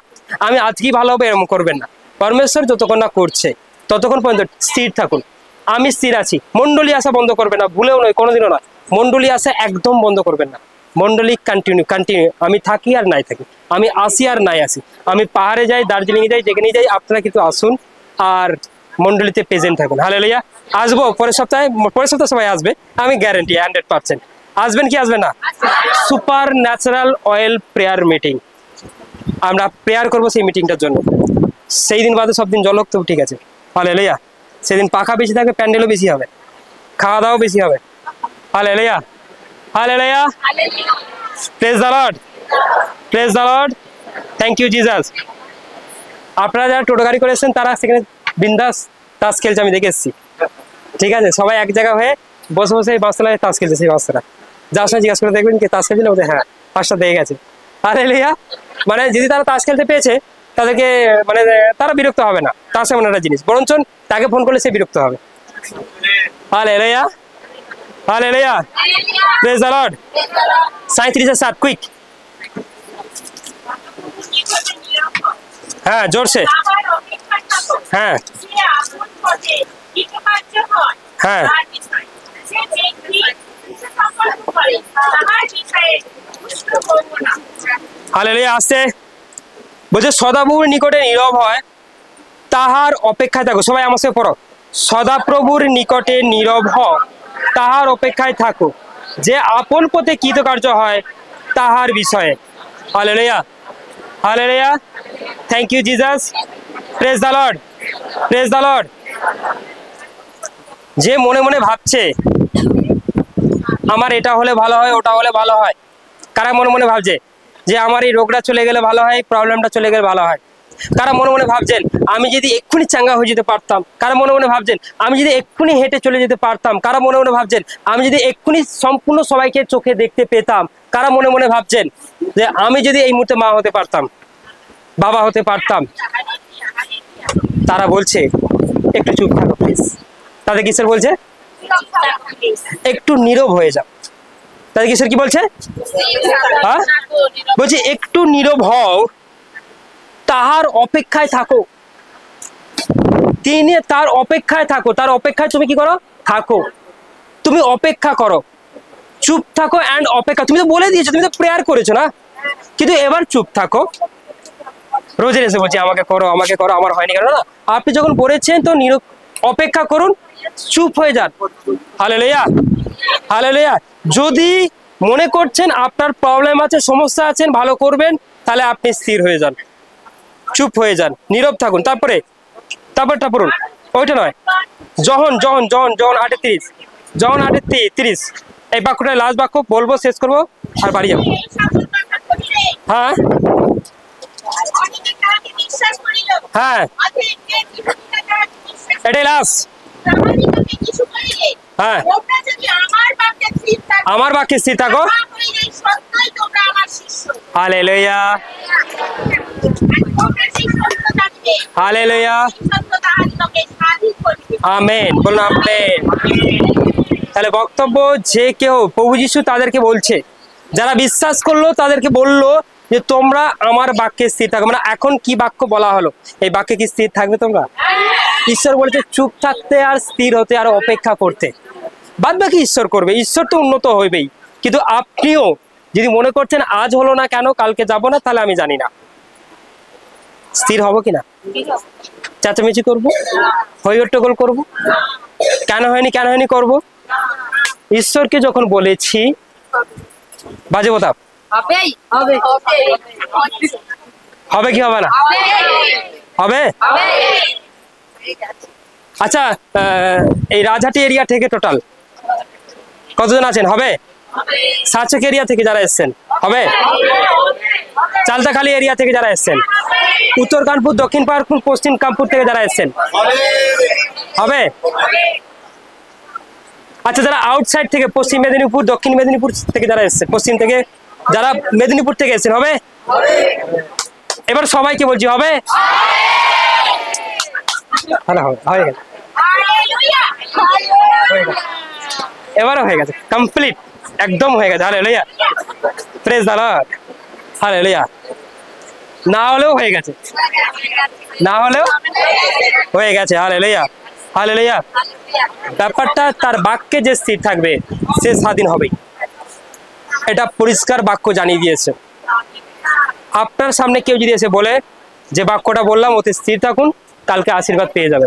আমি আজকেই ভালো হবে এরকম করবেন না। পরমেশ্বর যতক্ষণ না করছে ততক্ষণ পর্যন্ত স্থির থাকুন। আমি স্থির আছি। মন্ডলী আসা বন্ধ করবেন না, ভুলেও নয়, কোনোদিনও না। মন্ডলী আসা একদম বন্ধ করবেন না। মন্ডলী কন্টিনিউ। আমি থাকি আর নাই থাকি, আমি আসি আর নাই আসি, আমি পাহাড়ে যাই, দার্জিলিংয়ে যাই, যেখানেই যাই, আপনারা কিন্তু আসুন আর মন্ডলীতে প্রেজেন্ট থাকুন। হালেলুয়া। আসবো পরের সপ্তাহে সবাই আসবে, আমি গ্যারেন্টি 100%। আসবেন কি আসবেন না? Super natural oil prayer meeting, আমরা প্রেয়ার করবো সেই মিটিংটার জন্য। সেই দিন বাদে সব দিন জল হোক, তবু ঠিক আছে। হালেলুয়া। সেদিন পাখা বেশি থাকবে, প্যান্ডেলও বেশি হবে, খাওয়া দাওয়াও বেশি হবে। Hallelujah, hallelujah, praise the Lord, praise the Lord. Thank you Jesus. আপনারা যারা টোটো গাড়ি করে এসেছেন তারা সেখানে বিন্দাস তাস খেলছে, আমি দেখে এসেছি। ঠিক আছে, সবাই এক জায়গা হয়ে বসে বসে এই বাচ্চারা তাস খেলছে। সেই বাচ্চারা যার সঙ্গে জিজ্ঞাসা করে দেখবেন কি তাস খেলছিল, ওদের হ্যাঁ 5টা দিয়ে গেছে। হালেলুয়া। মানে যদি তারা তাস খেলতে পেয়েছে তাদেরকে, মানে তারা বিরক্ত হবে না। তাস এমন একটা জিনিস, বরঞ্চ তাকে ফোন করলে সে বিরক্ত হবে। Hallelujah, hallelujah, praise the lord. 37 quick. হ্যাঁ, জোরসে। হ্যাঁ, হ্যাঁ, হালেলুয়া। আসছে বলছে সদাপ্রভুর নিকটে নীরব হয়, তাহার অপেক্ষায় থাকো। সবাই আমার সাথে পড়ো। সদাপ্রভুর নিকটে নীরব হয়, তাহার অপেক্ষায় থাকো, যে আপন পথে কৃতকার্য হয় তাহার বিষয়ে। Hallelujah, hallelujah. Thank you Jesus. Praise the Lord, praise the lord. যে মনে মনে ভাবছে আমার এটা হলে ভালো হয়, ওটা হলে ভালো হয়, কারা মনে মনে ভাবছে যে আমার এই রোগটা চলে গেলে ভালো হয়, প্রবলেমটা চলে গেলে ভালো হয়? কারা মনে মনে ভাবছেন আমি যদি এক্ষুনি চাঙ্গা হয়ে যেতে পারতাম? কারা মনে মনে ভাবছেন আমি যদি এক্ষুনি হেঁটে চলে যেতে পারতাম? কারা মনে মনে ভাবছেন আমি যদি এক্ষুনি সম্পূর্ণ সবাইকে চোখে দেখতে পেতাম? কারা মনে মনে ভাবছেন যে আমি যদি এই মুহূর্তে মা হতে পারতাম, বাবা হতে পারতাম? তারা বলছে একটু চুপ থাকো প্লিজ। তাদের কিসের বলছে? একটু নীরব হয়ে যাও। তাদের কিসের কি বলছে? হ্যাঁ, বলছে একটু নীরব হও, তাহার অপেক্ষায় থাকো। তিনি তার অপেক্ষায় থাকো। তার অপেক্ষায় তুমি কি করো? থাকো। তুমি অপেক্ষা করো, চুপ থাকো অ্যান্ড অপেক্ষা। তুমি তো বলে দিয়েছো, তুমি তো প্রেয়ার করেছো না, কিন্তু এবার চুপ থাকো। রোজের এসে বলছি আমাকে করো, আমাকে করো, আমার হয়নি কেন? না, আপনি যখন বলেছেন তো অপেক্ষা করুন, চুপ হয়ে যান। Hallelujah, hallelujah. যদি মনে করছেন আপনার প্রবলেম আছে, সমস্যা আছেন, ভালো করবেন, তাহলে আপনি স্থির হয়ে যান, চুপ হয়ে যান, নীরব থাকুন। তারপরটা পড়ুন, ওইটা নয়। যখন 8:30, যখন 8:30, এই বাক্যটা লাস্ট বাক্য বলবো, শেষ করবো আর বাড়ি যাবো। হ্যাঁ, হ্যাঁ, এটাই লাস্ট। হ্যাঁ, আমার বাক্যে স্থির থাকো। Hallelujah, hallelujah, amen. বলুন আমেন। তাহলে বক্তব্য, যে কেউ, প্রভু যীশু তাদেরকে বলছে, যারা বিশ্বাস করলো তাদেরকে বললো যে তোমরা আমার বাক্যে স্থির থাকো। মানে এখন কি বাক্য বলা হলো, এই বাক্যে কি স্থির থাকবে তোমরা? ঈশ্বর বলছে চুপ থাকতে আর স্থির হতে আর অপেক্ষা করতে। বাদ বাকি ঈশ্বর করবে, ঈশ্বর তো উন্নত হইবেই। কিন্তু আপনিও যদি মনে করছেন আজ হলো না কেন, কালকে যাব না, তাহলে আমি জানি না স্থির হব কিনা। চেঁচামেচি করবো, হইহট্টগোল করবো, কেন হয়নি করবো। ঈশ্বরকে যখন বলেছি, বাজে কথা হবে কি হবে না? হবে। আচ্ছা, এই রাজহাটি এরিয়া থেকে টোটাল কতজন আছেন? হবে। সাচক এরিয়া থেকে যারা এসছেন হবে? চালতাখালী এরিয়া থেকে যারা এসেছেন, উত্তর কানপুর, দক্ষিণ কানপুর, পশ্চিম কানপুর থেকে যারা এসেছেন, হবে? আচ্ছা, যারা আউটসাইড থেকে, পশ্চিম মেদিনীপুর, দক্ষিণ মেদিনীপুর থেকে যারা এসেছেন, পশ্চিম থেকে যারা মেদিনীপুর থেকে এসেছেন, হবে? এবার সবাইকে বলছি, হবে? হ্যাঁ, হয়ে গেছে, এবারও হয়ে গেছে, কমপ্লিট, একদম হয়ে গেছে। Hallelujah, praise the Lord, hallelujah. না হলেও হয়ে গেছে, না হলেও হয়ে গেছে, হালেলুয়া, হালেলুয়া। ব্যাপারটা তার বাক্যে যে স্থির থাকবে সে স্বাধীন হবেই, এটা পরিষ্কার বাক্য জানিয়ে দিয়েছে। আপনার সামনে কেউ যদি এসে বলে যে বাক্যটা বললাম ওতে স্থির থাকুন, কালকে আশীর্বাদ পেয়ে যাবেন।